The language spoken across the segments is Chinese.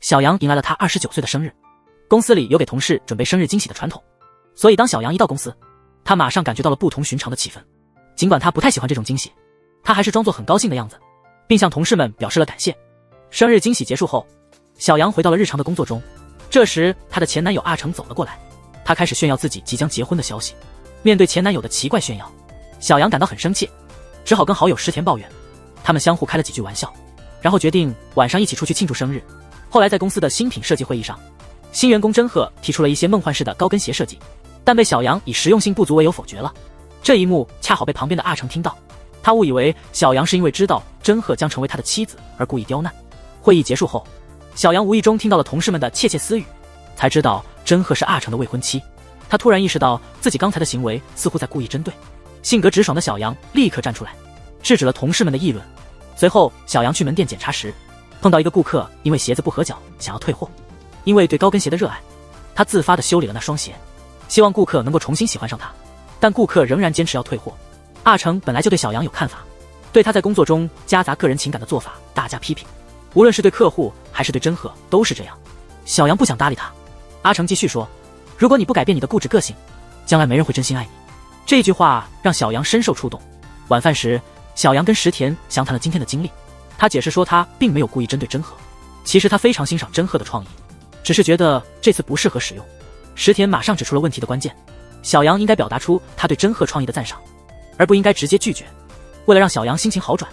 小杨迎来了他29岁的生日。公司里有给同事准备生日惊喜的传统，所以当小杨一到公司，他马上感觉到了不同寻常的气氛。尽管他不太喜欢这种惊喜，他还是装作很高兴的样子，并向同事们表示了感谢。生日惊喜结束后，小杨回到了日常的工作中。这时他的前男友阿成走了过来，他开始炫耀自己即将结婚的消息。面对前男友的奇怪炫耀，小杨感到很生气，只好跟好友石田抱怨。他们相互开了几句玩笑，然后决定晚上一起出去庆祝生日。后来在公司的新品设计会议上，新员工真鹤提出了一些梦幻式的高跟鞋设计，但被小杨以实用性不足为由否决了。这一幕恰好被旁边的阿成听到，他误以为小杨是因为知道真鹤将成为他的妻子而故意刁难。会议结束后，小杨无意中听到了同事们的窃窃私语，才知道真鹤是阿成的未婚妻。他突然意识到自己刚才的行为似乎在故意针对。性格直爽的小杨立刻站出来，制止了同事们的议论。随后小杨去门店检查时，碰到一个顾客因为鞋子不合脚想要退货。因为对高跟鞋的热爱，他自发地修理了那双鞋，希望顾客能够重新喜欢上他。但顾客仍然坚持要退货。阿成本来就对小杨有看法，对他在工作中夹杂个人情感的做法大加批评，无论是对客户还是对真鹤都是这样。小杨不想搭理他。阿成继续说，如果你不改变你的固执个性，将来没人会真心爱你。这句话让小杨深受触动。晚饭时，小杨跟石田详谈了今天的经历。他解释说他并没有故意针对真鹤，其实他非常欣赏真鹤的创意，只是觉得这次不适合使用。石田马上指出了问题的关键，小杨应该表达出他对真鹤创意的赞赏，而不应该直接拒绝。为了让小杨心情好转，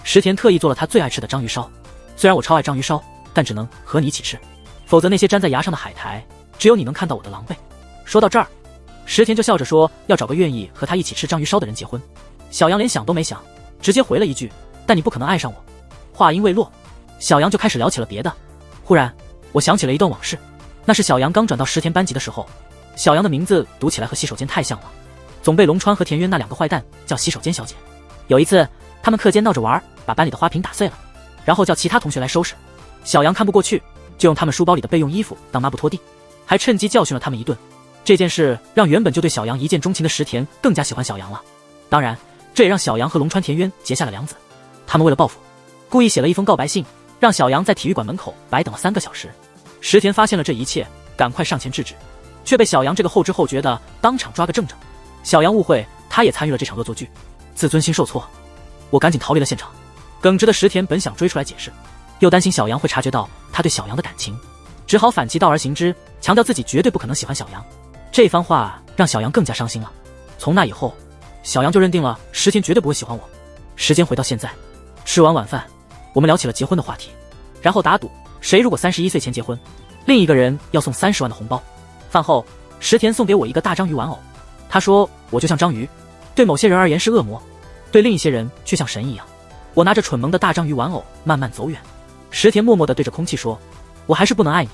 石田特意做了他最爱吃的章鱼烧。虽然我超爱章鱼烧，但只能和你一起吃，否则那些粘在牙上的海苔，只有你能看到我的狼狈。说到这儿，石田就笑着说要找个愿意和他一起吃章鱼烧的人结婚。小杨连想都没想，直接回了一句，但你不可能爱上我。话音未落，小杨就开始聊起了别的。忽然我想起了一段往事，那是小杨刚转到石田班级的时候。小杨的名字读起来和洗手间太像了，总被龙川和田渊那两个坏蛋叫洗手间小姐。有一次他们课间闹着玩，把班里的花瓶打碎了，然后叫其他同学来收拾。小杨看不过去，就用他们书包里的备用衣服当抹布拖地，还趁机教训了他们一顿。这件事让原本就对小杨一见钟情的石田更加喜欢小杨了。当然这也让小杨和龙川田渊结下了梁子。他们为了报复，故意写了一封告白信，让小杨在体育馆门口白等了3个小时。石田发现了这一切，赶快上前制止，却被小杨这个后知后觉的当场抓个正着。小杨误会他也参与了这场恶作剧，自尊心受挫，我赶紧逃离了现场。耿直的石田本想追出来解释，又担心小杨会察觉到他对小杨的感情，只好反其道而行之，强调自己绝对不可能喜欢小杨。这番话让小杨更加伤心了。从那以后，小杨就认定了石田绝对不会喜欢我。时间回到现在，吃完晚饭，我们聊起了结婚的话题，然后打赌谁如果31岁前结婚，另一个人要送30万的红包。饭后，石田送给我一个大章鱼玩偶，他说我就像章鱼，对某些人而言是恶魔，对另一些人却像神一样。我拿着蠢萌的大章鱼玩偶慢慢走远，石田默默地对着空气说，我还是不能爱你。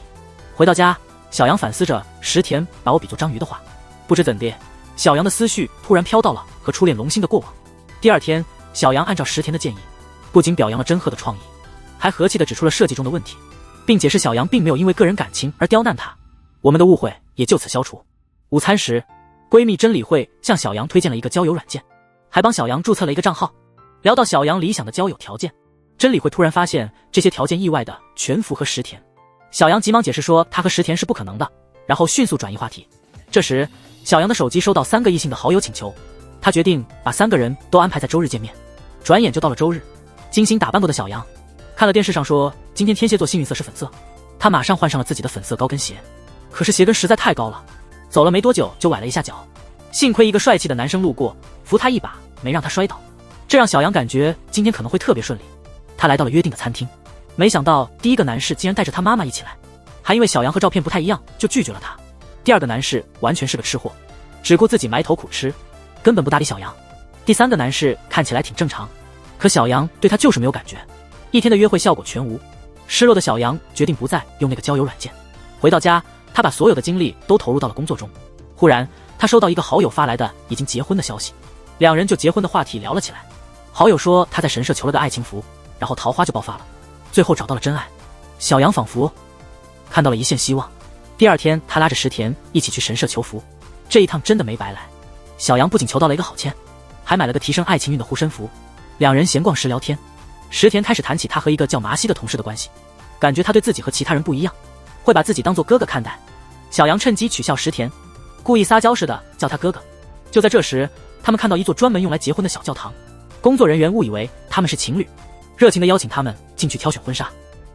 回到家，小杨反思着石田把我比作章鱼的话，不知怎地，小杨的思绪突然飘到了和初恋龙星的过往。第二天，小杨按照石田的建议，不仅表扬了真鹤的创意，还和气地指出了设计中的问题，并解释小杨并没有因为个人感情而刁难他。我们的误会也就此消除。午餐时，闺蜜真理会向小杨推荐了一个交友软件，还帮小杨注册了一个账号。聊到小杨理想的交友条件，真理会突然发现这些条件意外的全符合石田。小杨急忙解释说他和石田是不可能的，然后迅速转移话题。这时小杨的手机收到3个异性的好友请求，他决定把3个人都安排在周日见面。转眼就到了周日，精心打扮过的小杨看了电视上说今天天蝎座幸运色是粉色，他马上换上了自己的粉色高跟鞋。可是鞋跟实在太高了，走了没多久就崴了一下脚，幸亏一个帅气的男生路过扶他一把，没让他摔倒，这让小杨感觉今天可能会特别顺利。他来到了约定的餐厅，没想到第一个男士竟然带着他妈妈一起来，还因为小杨和照片不太一样就拒绝了他。第二个男士完全是个吃货，只顾自己埋头苦吃，根本不搭理小杨。第3个男士看起来挺正常，可小杨对他就是没有感觉。一天的约会效果全无，失落的小杨决定不再用那个交友软件。回到家，他把所有的精力都投入到了工作中。忽然他收到一个好友发来的已经结婚的消息，两人就结婚的话题聊了起来。好友说他在神社求了个爱情符，然后桃花就爆发了，最后找到了真爱。小杨仿佛看到了一线希望。第二天他拉着石田一起去神社求福，这一趟真的没白来。小杨不仅求到了一个好签，还买了个提升爱情运的护身符。两人闲逛时聊天，石田开始谈起他和一个叫麻希的同事的关系。感觉他对自己和其他人不一样，会把自己当做哥哥看待。小杨趁机取笑石田，故意撒娇似的叫他哥哥。就在这时，他们看到一座专门用来结婚的小教堂，工作人员误以为他们是情侣，热情地邀请他们进去挑选婚纱。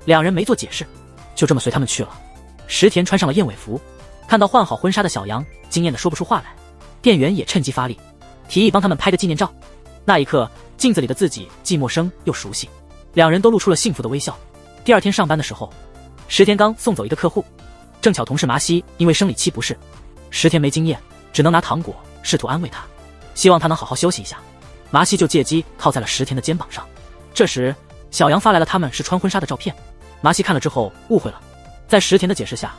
两人没做解释，就这么随他们去了。石田穿上了燕尾服，看到换好婚纱的小杨，惊艳得说不出话来。店员也趁机发力，提议帮他们拍个纪念照。那一刻，镜子里的自己既陌生又熟悉，两人都露出了幸福的微笑。第二天上班的时候，石田刚送走一个客户，正巧同事麻希因为生理期不适，石田没经验，只能拿糖果试图安慰他，希望他能好好休息一下。麻希就借机靠在了石田的肩膀上。这时，小杨发来了他们是穿婚纱的照片，麻希看了之后误会了，在石田的解释下，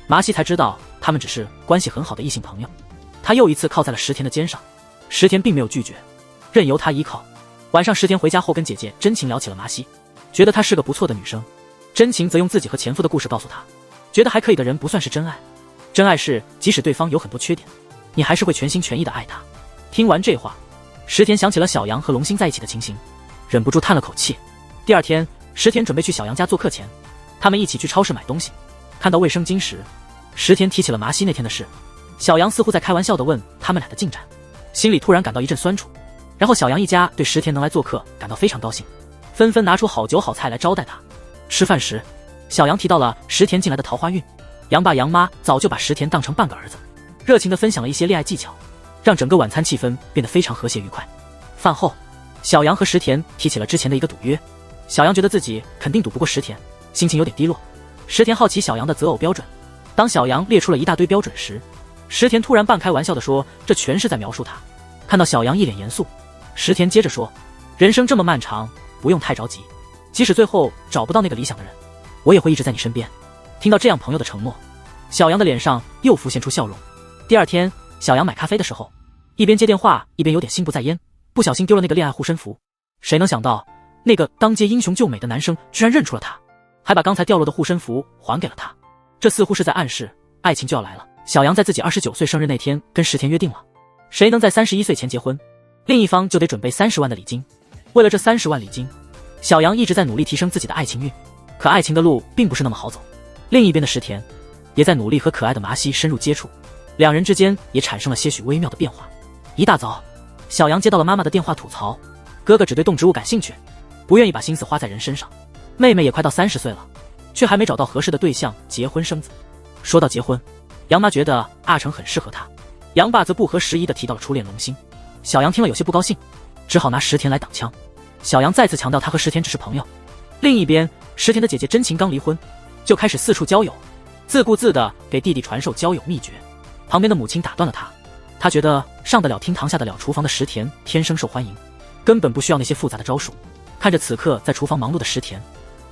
麻希才知道他们只是关系很好的异性朋友。他又一次靠在了石田的肩上，石田并没有拒绝，任由他依靠。晚上石田回家后跟姐姐真情聊起了麻希，觉得她是个不错的女生。真情则用自己和前夫的故事告诉她，觉得还可以的人不算是真爱，真爱是即使对方有很多缺点，你还是会全心全意的爱他。听完这话，石田想起了小杨和龙星在一起的情形，忍不住叹了口气。第二天，石田准备去小杨家做客前，他们一起去超市买东西，看到卫生巾时，石田提起了麻希那天的事。小杨似乎在开玩笑地问他们俩的进展，心里突然感到一阵酸楚。然后小杨一家对石田能来做客感到非常高兴，纷纷拿出好酒好菜来招待他。吃饭时，小杨提到了石田近来的桃花运，杨爸杨妈早就把石田当成半个儿子，热情地分享了一些恋爱技巧，让整个晚餐气氛变得非常和谐愉快。饭后，小杨和石田提起了之前的一个赌约，小杨觉得自己肯定赌不过石田，心情有点低落。石田好奇小杨的择偶标准，当小杨列出了一大堆标准时，石田突然半开玩笑地说这全是在描述他。看到小杨一脸严肃，石田接着说，人生这么漫长，不用太着急，即使最后找不到那个理想的人，我也会一直在你身边。听到这样朋友的承诺，小杨的脸上又浮现出笑容。第二天，小杨买咖啡的时候，一边接电话一边有点心不在焉，不小心丢了那个恋爱护身符。谁能想到那个当街英雄救美的男生居然认出了他，还把刚才掉落的护身符还给了他。这似乎是在暗示爱情就要来了。小杨在自己29岁生日那天跟石田约定了，谁能在31岁前结婚，另一方就得准备30万的礼金。为了这30万礼金，小杨一直在努力提升自己的爱情运，可爱情的路并不是那么好走。另一边的石田也在努力和可爱的麻希深入接触，两人之间也产生了些许微妙的变化。一大早，小杨接到了妈妈的电话，吐槽哥哥只对动植物感兴趣，不愿意把心思花在人身上。妹妹也快到30岁了，却还没找到合适的对象结婚生子。说到结婚，杨妈觉得阿成很适合她，杨爸则不合时宜地提到了初恋龙星。小杨听了有些不高兴，只好拿石田来挡枪。小杨再次强调他和石田只是朋友。另一边，石田的姐姐真情刚离婚，就开始四处交友，自顾自地给弟弟传授交友秘诀。旁边的母亲打断了他，他觉得上得了厅堂下得了厨房的石田天生受欢迎，根本不需要那些复杂的招数。看着此刻在厨房忙碌的石田，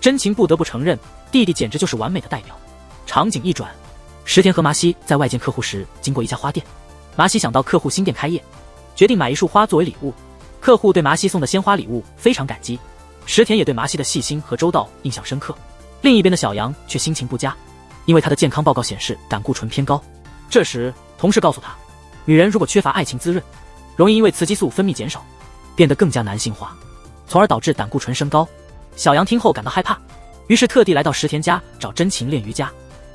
真情不得不承认弟弟简直就是完美的代表。场景一转，石田和麻希在外见客户时经过一家花店，麻希想到客户新店开业，决定买一束花作为礼物。客户对麻希送的鲜花礼物非常感激，石田也对麻希的细心和周到印象深刻。另一边的小杨却心情不佳，因为他的健康报告显示胆固醇偏高。这时同事告诉他，女人如果缺乏爱情滋润，容易因为雌激素分泌减少，变得更加男性化，从而导致胆固醇升高。小杨听后感到害怕，于是特地来到石田家找真情练瑜伽。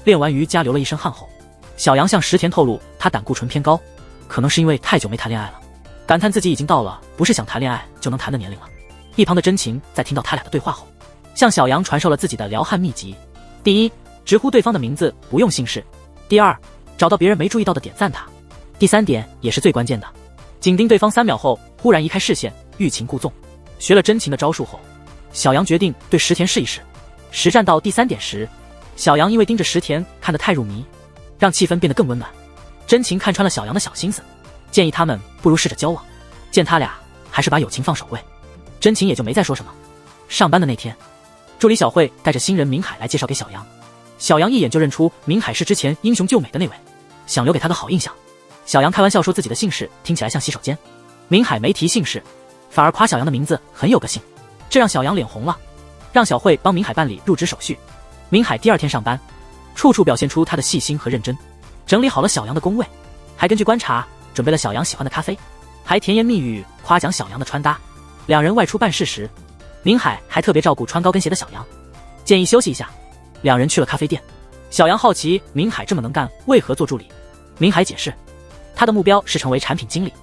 练完瑜伽流了一身汗后，小杨向石田透露他胆固醇偏高，可能是因为太久没谈恋爱了，感叹自己已经到了不是想谈恋爱就能谈的年龄了。一旁的真情在听到他俩的对话后，向小杨传授了自己的撩汉秘籍：第一，直呼对方的名字不用姓氏；第二，找到别人没注意到的点赞他；第三点也是最关键的，紧盯对方3秒后忽然移开视线，欲擒故纵。学了真情的招数后，小杨决定对石田试一试。实战到第3点时，小杨因为盯着石田看得太入迷，让气氛变得更温暖。真情看穿了小杨的小心思，建议他们不如试着交往，见他俩还是把友情放首位。真情也就没再说什么。上班的那天，助理小慧带着新人明海来介绍给小杨，小杨一眼就认出明海是之前英雄救美的那位，想留给他个好印象。小杨开玩笑说自己的姓氏听起来像洗手间，明海没提姓氏，反而夸小杨的名字很有个性，这让小杨脸红了，让小慧帮明海办理入职手续。明海第2天上班，处处表现出他的细心和认真，整理好了小杨的工位，还根据观察准备了小杨喜欢的咖啡，还甜言蜜语夸奖小杨的穿搭。两人外出办事时，明海还特别照顾穿高跟鞋的小杨，建议休息一下，两人去了咖啡店。小杨好奇明海这么能干，为何做助理？明海解释，他的目标是成为产品经理，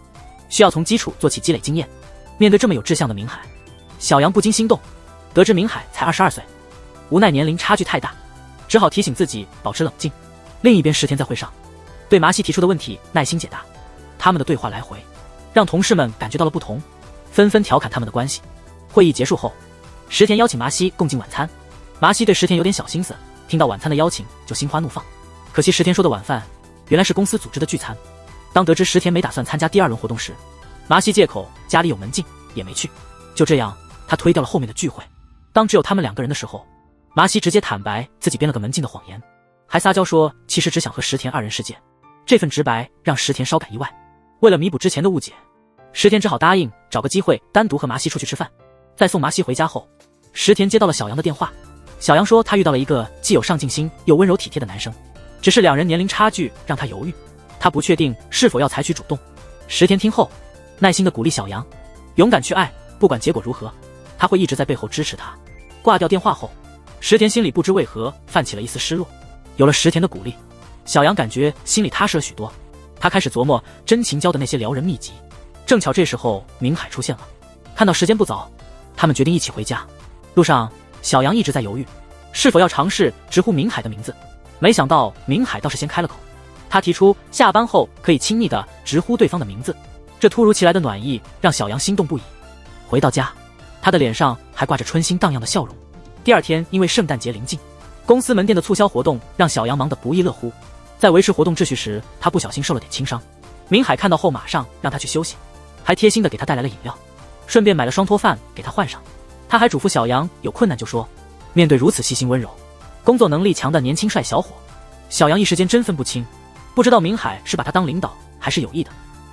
需要从基础做起积累经验。面对这么有志向的明海，小杨不禁心动。得知明海才22岁，无奈年龄差距太大，只好提醒自己保持冷静。另一边，石田在会上对麻西提出的问题耐心解答。他们的对话来回，让同事们感觉到了不同，纷纷调侃他们的关系。会议结束后，石田邀请麻西共进晚餐。麻西对石田有点小心思，听到晚餐的邀请就心花怒放。可惜石田说的晚饭原来是公司组织的聚餐。当得知石田没打算参加第2轮活动时，麻西借口家里有门禁也没去。就这样，他推掉了后面的聚会。当只有他们2个人的时候，麻西直接坦白自己编了个门禁的谎言，还撒娇说其实只想和石田2人世界。这份直白让石田稍感意外。为了弥补之前的误解，石田只好答应找个机会单独和麻西出去吃饭。在送麻西回家后，石田接到了小杨的电话。小杨说他遇到了一个既有上进心又温柔体贴的男生，只是2人年龄差距让他犹豫，他不确定是否要采取主动。石田听后耐心地鼓励小杨勇敢去爱，不管结果如何，他会一直在背后支持他。挂掉电话后，石田心里不知为何泛起了一丝失落。有了石田的鼓励，小杨感觉心里踏实了许多。他开始琢磨真情交的那些撩人秘籍。正巧这时候明海出现了，看到时间不早，他们决定一起回家。路上小杨一直在犹豫是否要尝试直呼明海的名字，没想到明海倒是先开了口。他提出下班后可以亲昵地直呼对方的名字。这突如其来的暖意让小杨心动不已。回到家，他的脸上还挂着春心荡漾的笑容。第2天因为圣诞节临近，公司门店的促销活动让小杨忙得不亦乐乎。在维持活动秩序时，他不小心受了点轻伤。明海看到后马上让他去休息，还贴心地给他带来了饮料，顺便买了双脱饭给他换上。他还嘱咐小杨有困难就说。面对如此细心温柔、工作能力强的年轻帅小伙，小杨一时间真分不清，不知道明海是把他当领导还是有意的。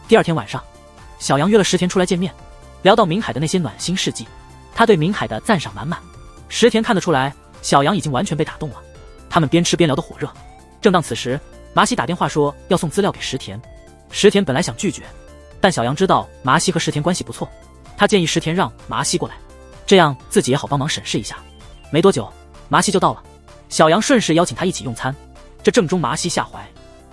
第2天晚上，小杨约了石田出来见面，聊到明海的那些暖心事迹，他对明海的赞赏满满。石田看得出来小杨已经完全被打动了，他们边吃边聊得火热。正当此时，麻西打电话说要送资料给石田。石田本来想拒绝，但小杨知道麻西和石田关系不错，他建议石田让麻西过来，这样自己也好帮忙审视一下。没多久，麻西就到了。小杨顺势邀请他一起用餐，这正中麻西下怀。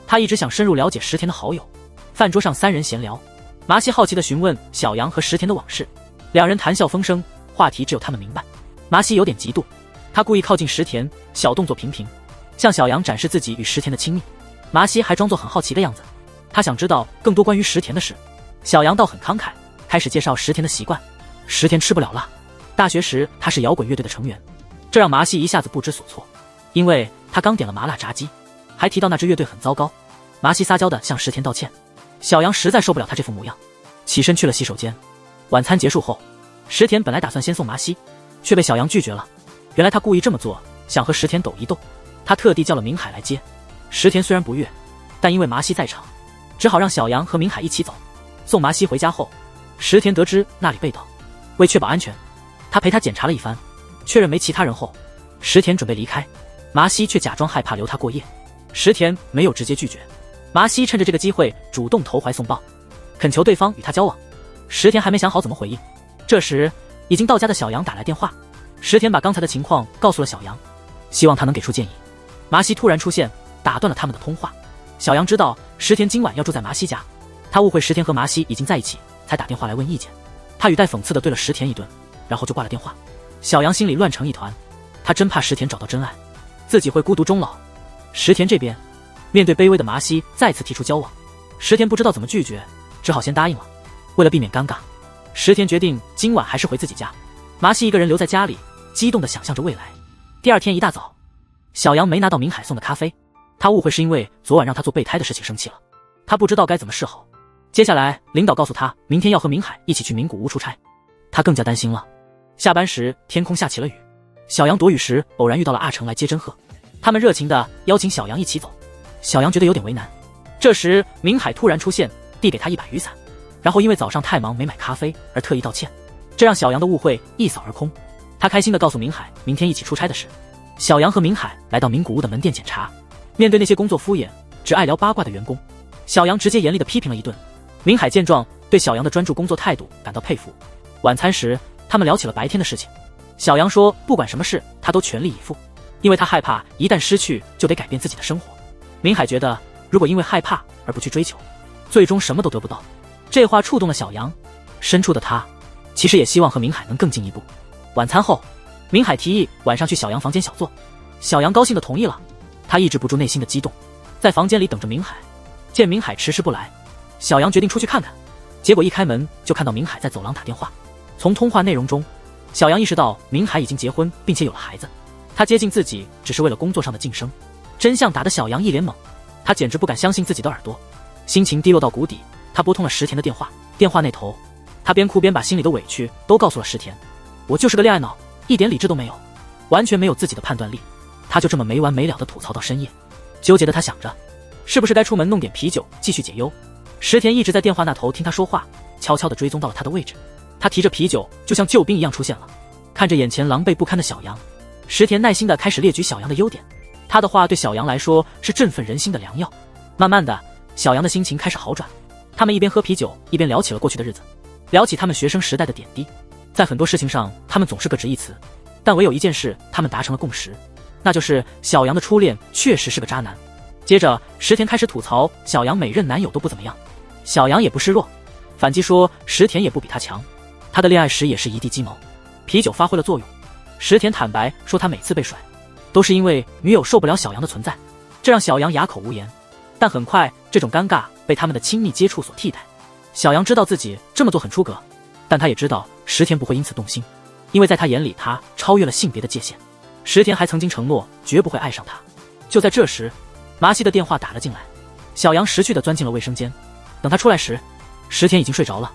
他一直想深入了解石田的好友。饭桌上3人闲聊，麻西好奇地询问小杨和石田的往事，2人谈笑风生，话题只有他们明白。麻西有点嫉妒，他故意靠近石田，小动作频频，向小杨展示自己与石田的亲密。麻西还装作很好奇的样子，他想知道更多关于石田的事。小杨倒很慷慨，开始介绍石田的习惯。石田吃不了辣，大学时他是摇滚乐队的成员，这让麻西一下子不知所措，因为他刚点了麻辣炸鸡，还提到那支乐队很糟糕。麻西撒娇地向石田道歉。小杨实在受不了他这副模样，起身去了洗手间。晚餐结束后，石田本来打算先送麻西，却被小杨拒绝了。原来他故意这么做，想和石田斗一斗。他特地叫了明海来接。石田虽然不悦，但因为麻西在场，只好让小杨和明海一起走。送麻西回家后，石田得知那里被盗，为确保安全，他陪他检查了一番，确认没其他人后，石田准备离开。麻西却假装害怕留他过夜，石田没有直接拒绝。麻西趁着这个机会主动投怀送抱，恳求对方与他交往。石田还没想好怎么回应，这时已经到家的小杨打来电话。石田把刚才的情况告诉了小杨，希望他能给出建议。麻西突然出现，打断了他们的通话。小杨知道石田今晚要住在麻西家，他误会石田和麻西已经在一起，才打电话来问意见。他语带讽刺地对了石田一顿，然后就挂了电话。小杨心里乱成一团，他真怕石田找到真爱，自己会孤独终老。石田这边面对卑微的麻西再次提出交往，石田不知道怎么拒绝，只好先答应了。为了避免尴尬，石田决定今晚还是回自己家。麻西一个人留在家里，激动地想象着未来。第2天一大早，小杨没拿到明海送的咖啡，他误会是因为昨晚让他做备胎的事情生气了，他不知道该怎么是好。接下来领导告诉他明天要和明海一起去名古屋出差，他更加担心了。下班时天空下起了雨，小杨躲雨时偶然遇到了阿成来接真鹤，他们热情地邀请小杨一起走。小杨觉得有点为难，这时明海突然出现，递给他一把雨伞，然后因为早上太忙没买咖啡而特意道歉，这让小杨的误会一扫而空。他开心地告诉明海明天一起出差的事。小杨和明海来到名古屋的门店检查，面对那些工作敷衍只爱聊八卦的员工，小杨直接严厉地批评了一顿。明海见状，对小杨的专注工作态度感到佩服。晚餐时他们聊起了白天的事情，小杨说不管什么事他都全力以赴，因为他害怕一旦失去就得改变自己的生活。明海觉得，如果因为害怕而不去追求，最终什么都得不到。这话触动了小杨，深处的他其实也希望和明海能更进一步。晚餐后，明海提议晚上去小杨房间小坐，小杨高兴地同意了。他抑制不住内心的激动，在房间里等着明海。见明海迟迟不来，小杨决定出去看看。结果一开门就看到明海在走廊打电话。从通话内容中，小杨意识到明海已经结婚并且有了孩子，他接近自己只是为了工作上的晋升。真相打得小杨一脸懵，他简直不敢相信自己的耳朵，心情低落到谷底。他拨通了石田的电话，电话那头，他边哭边把心里的委屈都告诉了石田。我就是个恋爱脑，一点理智都没有，完全没有自己的判断力。他就这么没完没了地吐槽到深夜。纠结的他想着，是不是该出门弄点啤酒继续解忧。石田一直在电话那头听他说话，悄悄地追踪到了他的位置。他提着啤酒就像救兵一样出现了。看着眼前狼狈不堪的小杨，石田耐心地开始列举小杨的优点。他的话对小杨来说是振奋人心的良药。慢慢的，小杨的心情开始好转。他们一边喝啤酒一边聊起了过去的日子，聊起他们学生时代的点滴。在很多事情上他们总是各执一词，但唯有一件事他们达成了共识，那就是小杨的初恋确实是个渣男。接着石田开始吐槽小杨每任男友都不怎么样，小杨也不示弱，反击说石田也不比他强，他的恋爱史也是一地鸡毛。啤酒发挥了作用，石田坦白说他每次被甩都是因为女友受不了小杨的存在，这让小杨哑口无言。但很快这种尴尬被他们的亲密接触所替代。小杨知道自己这么做很出格，但他也知道石田不会因此动心，因为在他眼里他超越了性别的界限。石田还曾经承诺绝不会爱上他。就在这时，麻希的电话打了进来。小杨识趣地钻进了卫生间，等他出来时，石田已经睡着了。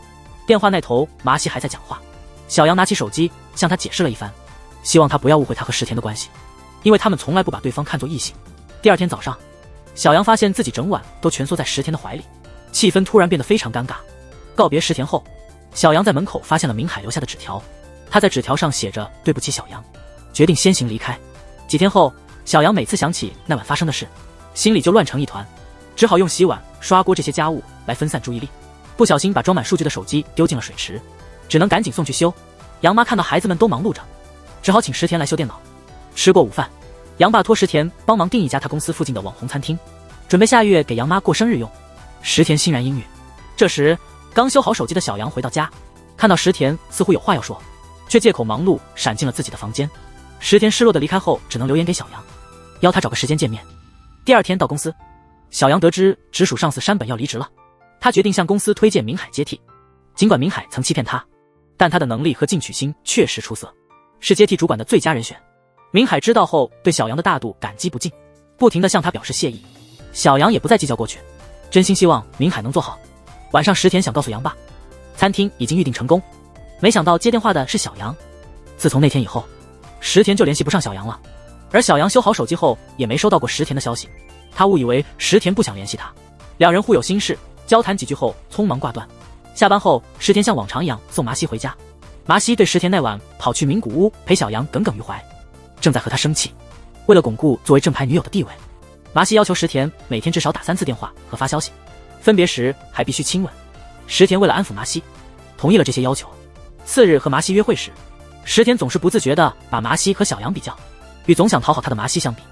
电话那头麻希还在讲话。小杨拿起手机向他解释了一番，希望他不要误会他和石田的关系，因为他们从来不把对方看作异性。第二天早上，小杨发现自己整晚都蜷缩在石田的怀里，气氛突然变得非常尴尬。告别石田后，小杨在门口发现了明海留下的纸条，他在纸条上写着对不起小杨，决定先行离开。几天后，小杨每次想起那晚发生的事，心里就乱成一团，只好用洗碗、刷锅这些家务来分散注意力。不小心把装满数据的手机丢进了水池，只能赶紧送去修。杨妈看到孩子们都忙碌着，只好请石田来修电脑。吃过午饭，杨爸托石田帮忙订一家他公司附近的网红餐厅，准备下月给杨妈过生日用。石田欣然应允。这时刚修好手机的小杨回到家，看到石田似乎有话要说，却借口忙碌闪进了自己的房间。石田失落的离开后，只能留言给小杨，邀他找个时间见面。第二天到公司，小杨得知直属上司山本要离职了，他决定向公司推荐明海接替。尽管明海曾欺骗他，但他的能力和进取心确实出色，是接替主管的最佳人选。明海知道后对小杨的大度感激不尽，不停地向他表示谢意。小杨也不再计较过去，真心希望明海能做好。晚上石田想告诉杨爸，餐厅已经预定成功，没想到接电话的是小杨。自从那天以后，石田就联系不上小杨了，而小杨修好手机后也没收到过石田的消息，他误以为石田不想联系他，两人互有心事，交谈几句后匆忙挂断。下班后，石田像往常一样送麻希回家。麻希对石田那晚跑去名古屋陪小杨耿耿于怀，正在和他生气。为了巩固作为正牌女友的地位，麻希要求石田每天至少打3次电话和发消息，分别时还必须亲吻。石田为了安抚麻希，同意了这些要求。次日和麻希约会时，石田总是不自觉地把麻希和小杨比较，与总想讨好他的麻希相比，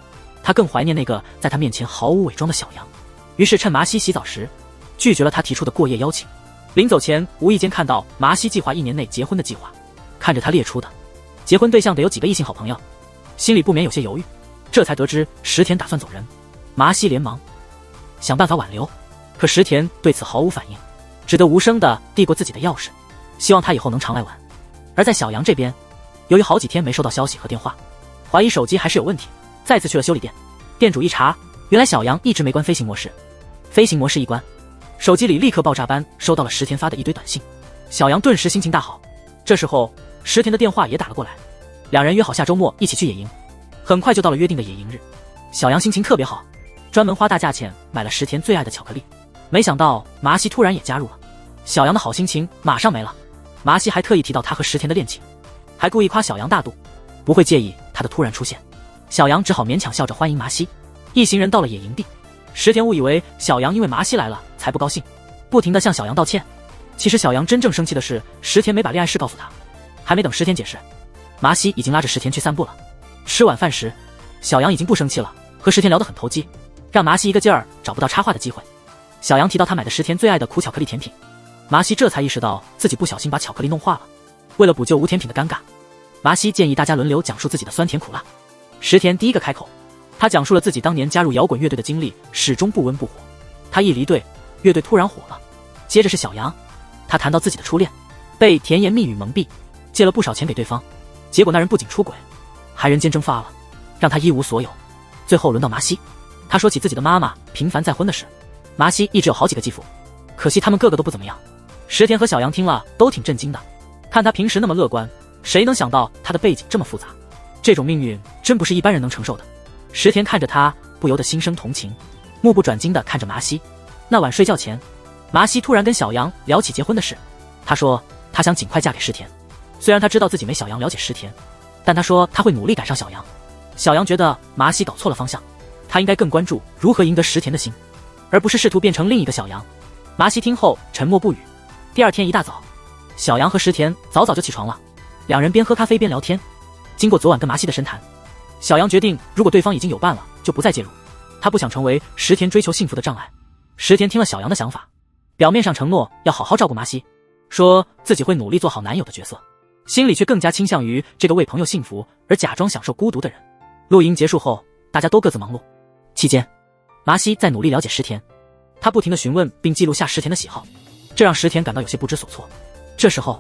他更怀念那个在他面前毫无伪装的小杨。于是趁麻希洗澡时，拒绝了他提出的过夜邀请。临走前无意间看到麻希计划1年内结婚的计划，看着他列出的结婚对象得有几个异性好朋友，心里不免有些犹豫。这才得知石田打算走人，麻希连忙想办法挽留，可石田对此毫无反应，只得无声地递过自己的钥匙，希望他以后能常来玩。而在小杨这边，由于好几天没收到消息和电话，怀疑手机还是有问题，再次去了修理店。店主一查，原来小杨一直没关飞行模式，飞行模式一关，手机里立刻爆炸般收到了石田发的一堆短信。小杨顿时心情大好。这时候石田的电话也打了过来，两人约好下周末一起去野营。很快就到了约定的野营日，小杨心情特别好，专门花大价钱买了石田最爱的巧克力。没想到麻希突然也加入了，小杨的好心情马上没了。麻希还特意提到他和石田的恋情，还故意夸小杨大度，不会介意他的突然出现。小杨只好勉强笑着欢迎麻希。一行人到了野营地，石田误以为小杨因为麻希来了才不高兴，不停地向小杨道歉。其实小杨真正生气的是石田没把恋爱事告诉他，还没等石田解释，麻希已经拉着石田去散步了。吃晚饭时，小杨已经不生气了，和石田聊得很投机，让麻西一个劲儿找不到插话的机会。小杨提到他买的石田最爱的苦巧克力甜品，麻西这才意识到自己不小心把巧克力弄化了。为了补救无甜品的尴尬，麻西建议大家轮流讲述自己的酸甜苦辣。石田第一个开口，他讲述了自己当年加入摇滚乐队的经历，始终不温不火。他一离队，乐队突然火了。接着是小杨，他谈到自己的初恋，被甜言蜜语蒙蔽，借了不少钱给对方，结果那人不仅出轨，还人间蒸发了，让他一无所有。最后轮到麻西，他说起自己的妈妈频繁再婚的事。麻西一直有好几个继父，可惜他们个个都不怎么样。石田和小杨听了都挺震惊的，看他平时那么乐观，谁能想到他的背景这么复杂？这种命运真不是一般人能承受的。石田看着他，不由得心生同情，目不转睛地看着麻西。那晚睡觉前，麻西突然跟小杨聊起结婚的事。他说他想尽快嫁给石田，虽然他知道自己没小杨了解石田，但他说他会努力赶上小杨。小杨觉得麻西搞错了方向，他应该更关注如何赢得石田的心，而不是试图变成另一个小杨。麻西听后沉默不语。第二天一大早，小杨和石田早早就起床了，两人边喝咖啡边聊天。经过昨晚跟麻西的深谈，小杨决定如果对方已经有伴了，就不再介入，他不想成为石田追求幸福的障碍。石田听了小杨的想法，表面上承诺要好好照顾麻西，说自己会努力做好男友的角色，心里却更加倾向于这个为朋友幸福而假装享受孤独的人。露营结束后，大家都各自忙碌。期间，麻西在努力了解石田，他不停地询问并记录下石田的喜好，这让石田感到有些不知所措。这时候，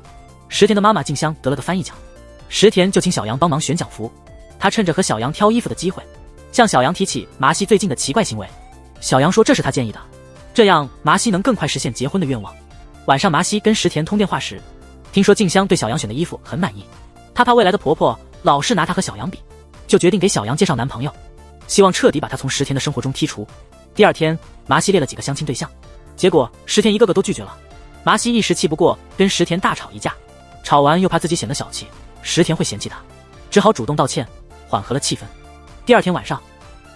石田的妈妈静香得了个翻译奖，石田就请小杨帮忙选奖服。他趁着和小杨挑衣服的机会，向小杨提起麻西最近的奇怪行为。小杨说这是他建议的，这样麻西能更快实现结婚的愿望。晚上麻西跟石田通电话时，听说静香对小杨选的衣服很满意，她怕未来的婆婆老是拿她和小杨比，就决定给小杨介绍男朋友，希望彻底把他从石田的生活中剔除。第二天，麻西列了几个相亲对象，结果石田一个个都拒绝了。麻西一时气不过，跟石田大吵一架，吵完又怕自己显得小气，石田会嫌弃他，只好主动道歉，缓和了气氛。第二天晚上，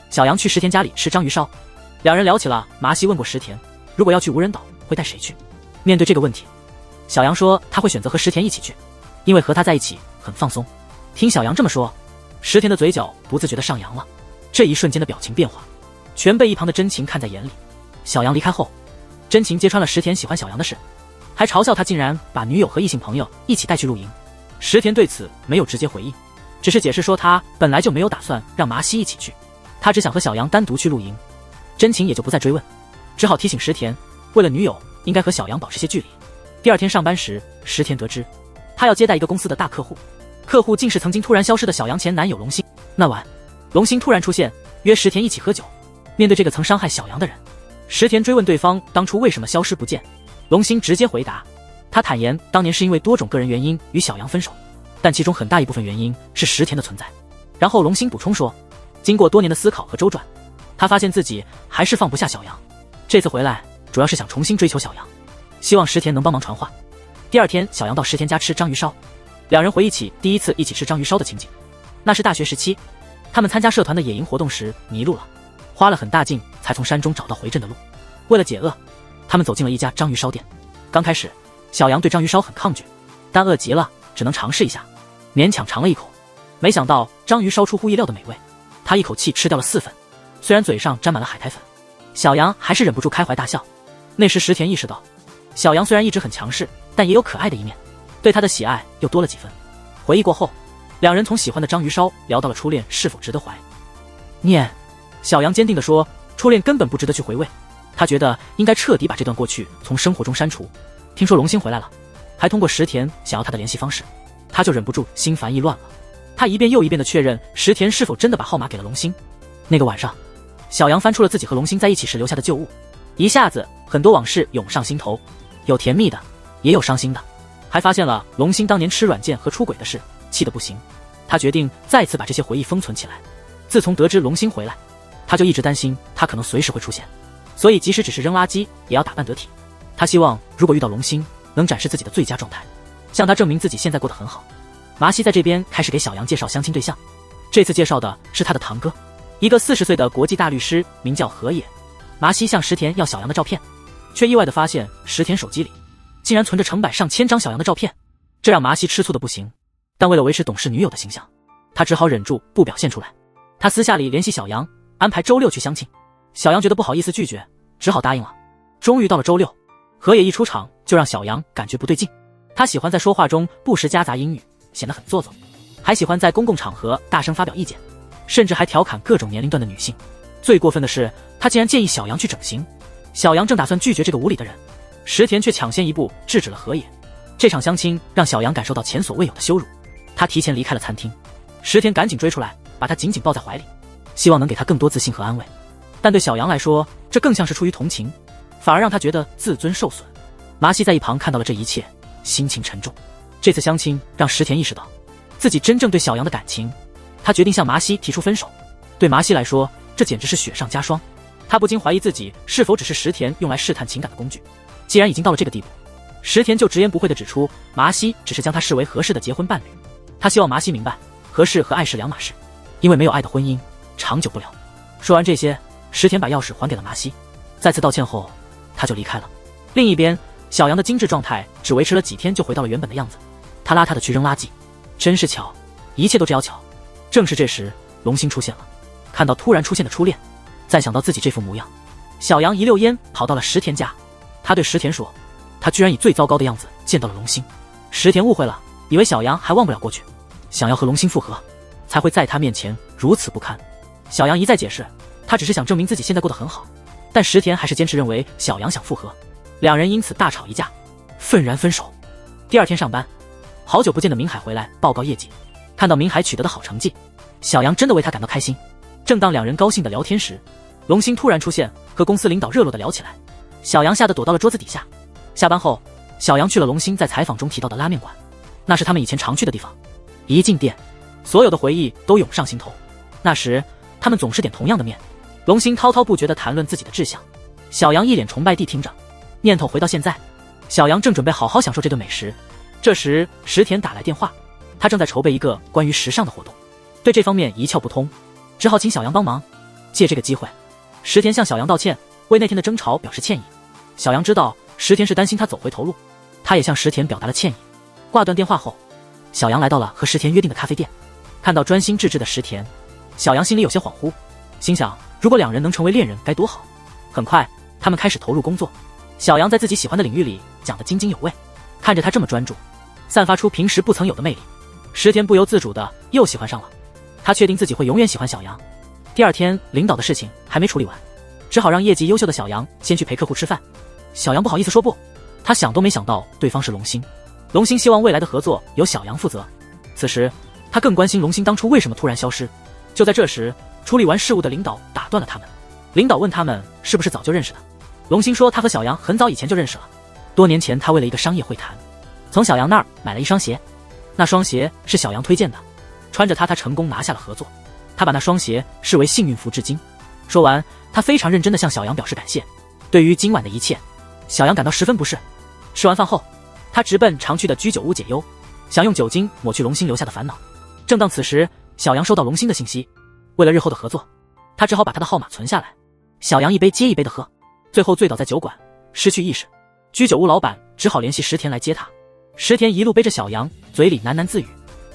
小杨去石田家里吃章鱼烧，两人聊起了麻西问过石田，如果要去无人岛会带谁去。面对这个问题，小杨说他会选择和石田一起去，因为和他在一起很放松。听小杨这么说，石田的嘴角不自觉地上扬了，这一瞬间的表情变化全被一旁的真情看在眼里。小杨离开后，真情揭穿了石田喜欢小杨的事，还嘲笑他竟然把女友和异性朋友一起带去露营。石田对此没有直接回应，只是解释说他本来就没有打算让麻西一起去，他只想和小杨单独去露营。真情也就不再追问，只好提醒石田，为了女友应该和小杨保持些距离。第二天上班时，石田得知他要接待一个公司的大客户，客户竟是曾经突然消失的小杨前男友龙星。那晚，龙星突然出现，约石田一起喝酒。面对这个曾伤害小杨的人，石田追问对方当初为什么消失不见，龙星直接回答，他坦言当年是因为多种个人原因与小杨分手，但其中很大一部分原因是石田的存在。然后龙星补充说，经过多年的思考和周转，他发现自己还是放不下小杨，这次回来主要是想重新追求小杨，希望石田能帮忙传话。第二天，小杨到石田家吃章鱼烧，两人回忆起第一次一起吃章鱼烧的情景。那是大学时期，他们参加社团的野营活动时迷路了，花了很大劲才从山中找到回镇的路。为了解饿，他们走进了一家章鱼烧店。刚开始，小杨对章鱼烧很抗拒，但饿极了，只能尝试一下，勉强尝了一口。没想到章鱼烧出乎意料的美味，他一口气吃掉了4份，虽然嘴上沾满了海苔粉，小杨还是忍不住开怀大笑。那时石田意识到，小杨虽然一直很强势，但也有可爱的一面，对他的喜爱又多了几分。回忆过后，两人从喜欢的章鱼烧聊到了初恋是否值得怀念。小杨坚定地说，初恋根本不值得去回味，他觉得应该彻底把这段过去从生活中删除。听说龙星回来了，还通过石田想要他的联系方式，他就忍不住心烦意乱了。他一遍又一遍地确认石田是否真的把号码给了龙星。那个晚上，小杨翻出了自己和龙星在一起时留下的旧物，一下子很多往事涌上心头，有甜蜜的，也有伤心的，还发现了龙星当年吃软件和出轨的事，气得不行。他决定再次把这些回忆封存起来。自从得知龙星回来，他就一直担心他可能随时会出现，所以即使只是扔垃圾也要打扮得体。他希望如果遇到龙星，能展示自己的最佳状态，向他证明自己现在过得很好。麻西在这边开始给小杨介绍相亲对象，这次介绍的是他的堂哥，一个40岁的国际大律师，名叫河野。麻西向石田要小杨的照片，却意外地发现石田手机里竟然存着成百上千张小杨的照片，这让麻西吃醋的不行。但为了维持懂事女友的形象，他只好忍住不表现出来。他私下里联系小杨，安排周6去相亲。小杨觉得不好意思拒绝，只好答应了。终于到了周6，河野一出场就让小杨感觉不对劲。他喜欢在说话中不时夹杂英语，显得很做作，还喜欢在公共场合大声发表意见，甚至还调侃各种年龄段的女性。最过分的是，他竟然建议小杨去整形。小杨正打算拒绝这个无理的人，石田却抢先一步制止了河野。这场相亲让小杨感受到前所未有的羞辱，他提前离开了餐厅。石田赶紧追出来，把他紧紧抱在怀里，希望能给他更多自信和安慰。但对小杨来说，这更像是出于同情，反而让他觉得自尊受损。麻希在一旁看到了这一切，心情沉重。这次相亲让石田意识到自己真正对小杨的感情，他决定向麻希提出分手。对麻希来说，这简直是雪上加霜。他不禁怀疑自己是否只是石田用来试探情感的工具。既然已经到了这个地步，石田就直言不讳地指出，麻希只是将他视为合适的结婚伴侣。他希望麻希明白，合适和爱是两码事，因为没有爱的婚姻长久不了。说完这些，石田把钥匙还给了麻希，再次道歉后，他就离开了。另一边，小杨的精致状态只维持了几天就回到了原本的样子，他邋遢地去扔垃圾。真是巧，一切都这样巧。正是这时，龙星出现了。看到突然出现的初恋，再想到自己这副模样，小杨一溜烟跑到了石田家。他对石田说，他居然以最糟糕的样子见到了龙星。石田误会了，以为小杨还忘不了过去，想要和龙星复合，才会在他面前如此不堪。小杨一再解释，他只是想证明自己现在过得很好，但石田还是坚持认为小杨想复合，两人因此大吵一架，愤然分手。第二天上班，好久不见的明海回来报告业绩，看到明海取得的好成绩，小杨真的为他感到开心。正当两人高兴的聊天时，龙星突然出现，和公司领导热络的聊起来。小杨吓得躲到了桌子底下。下班后，小杨去了龙星在采访中提到的拉面馆，那是他们以前常去的地方。一进店，所有的回忆都涌上心头。那时他们总是点同样的面。龙星滔滔不绝地谈论自己的志向，小杨一脸崇拜地听着。念头回到现在，小杨正准备好好享受这顿美食。这时石田打来电话，他正在筹备一个关于时尚的活动，对这方面一窍不通，只好请小杨帮忙。借这个机会，石田向小杨道歉，为那天的争吵表示歉意。小杨知道石田是担心他走回头路，他也向石田表达了歉意。挂断电话后，小杨来到了和石田约定的咖啡店，看到专心致志的石田，小杨心里有些恍惚，心想如果两人能成为恋人该多好。很快他们开始投入工作，小杨在自己喜欢的领域里讲得津津有味，看着他这么专注，散发出平时不曾有的魅力，石田不由自主的又喜欢上了。他确定自己会永远喜欢小杨。第二天领导的事情还没处理完，只好让业绩优秀的小杨先去陪客户吃饭。小杨不好意思说不，他想都没想到对方是龙星。龙星希望未来的合作由小杨负责。此时他更关心龙星当初为什么突然消失。就在这时，处理完事务的领导打断了他们。领导问他们是不是早就认识的。龙星说他和小杨很早以前就认识了，多年前他为了一个商业会谈，从小杨那儿买了一双鞋，那双鞋是小杨推荐的，穿着他成功拿下了合作，他把那双鞋视为幸运符至今。说完，他非常认真地向小杨表示感谢。对于今晚的一切，小杨感到十分不适。吃完饭后，他直奔常去的居酒屋解忧，想用酒精抹去龙星留下的烦恼。正当此时，小杨收到龙星的信息，为了日后的合作，他只好把他的号码存下来。小杨一杯接一杯的喝，最后醉倒在酒馆，失去意识。居酒屋老板只好联系石田来接他。石田一路背着小杨，嘴里喃喃自语，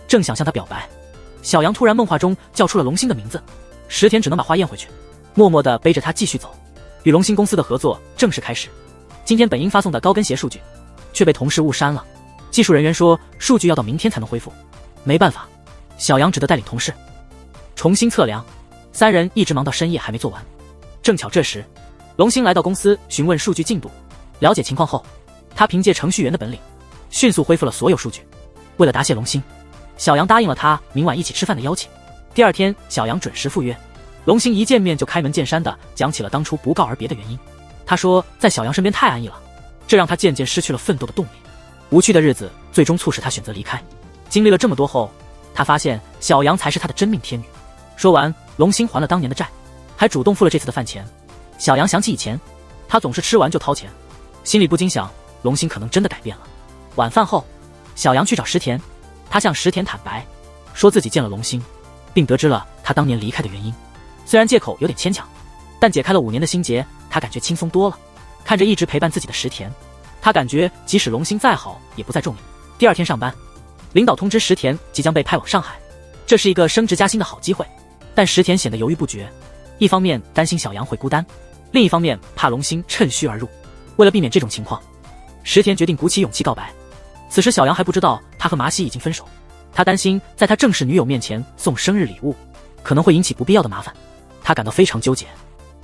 正想向他表白，小杨突然梦话中叫出了龙星的名字。石田只能把话咽回去，默默地背着他继续走。与龙星公司的合作正式开始。今天本应发送的高跟鞋数据却被同事误删了，技术人员说数据要到明天才能恢复。没办法，小杨只得带领同事重新测量。三人一直忙到深夜还没做完。正巧这时，龙星来到公司询问数据进度。了解情况后，他凭借程序员的本领迅速恢复了所有数据。为了答谢龙星，小杨答应了他明晚一起吃饭的邀请。第二天，小杨准时赴约。龙星一见面就开门见山地讲起了当初不告而别的原因。他说在小杨身边太安逸了，这让他渐渐失去了奋斗的动力。无趣的日子最终促使他选择离开。经历了这么多后，他发现小杨才是他的真命天女。说完，龙星还了当年的债，还主动付了这次的饭钱。小杨想起以前他总是吃完就掏钱，心里不禁想龙星可能真的改变了。晚饭后，小杨去找石田，他向石田坦白，说自己见了龙星，并得知了他当年离开的原因。虽然借口有点牵强，但解开了5年的心结，他感觉轻松多了。看着一直陪伴自己的石田，他感觉即使龙星再好也不再重要。第二天上班，领导通知石田即将被派往上海，这是一个升职加薪的好机会。但石田显得犹豫不决，一方面担心小杨会孤单，另一方面怕龙星趁虚而入。为了避免这种情况，石田决定鼓起勇气告白。此时小杨还不知道他和麻西已经分手，他担心在他正式女友面前送生日礼物，可能会引起不必要的麻烦，他感到非常纠结。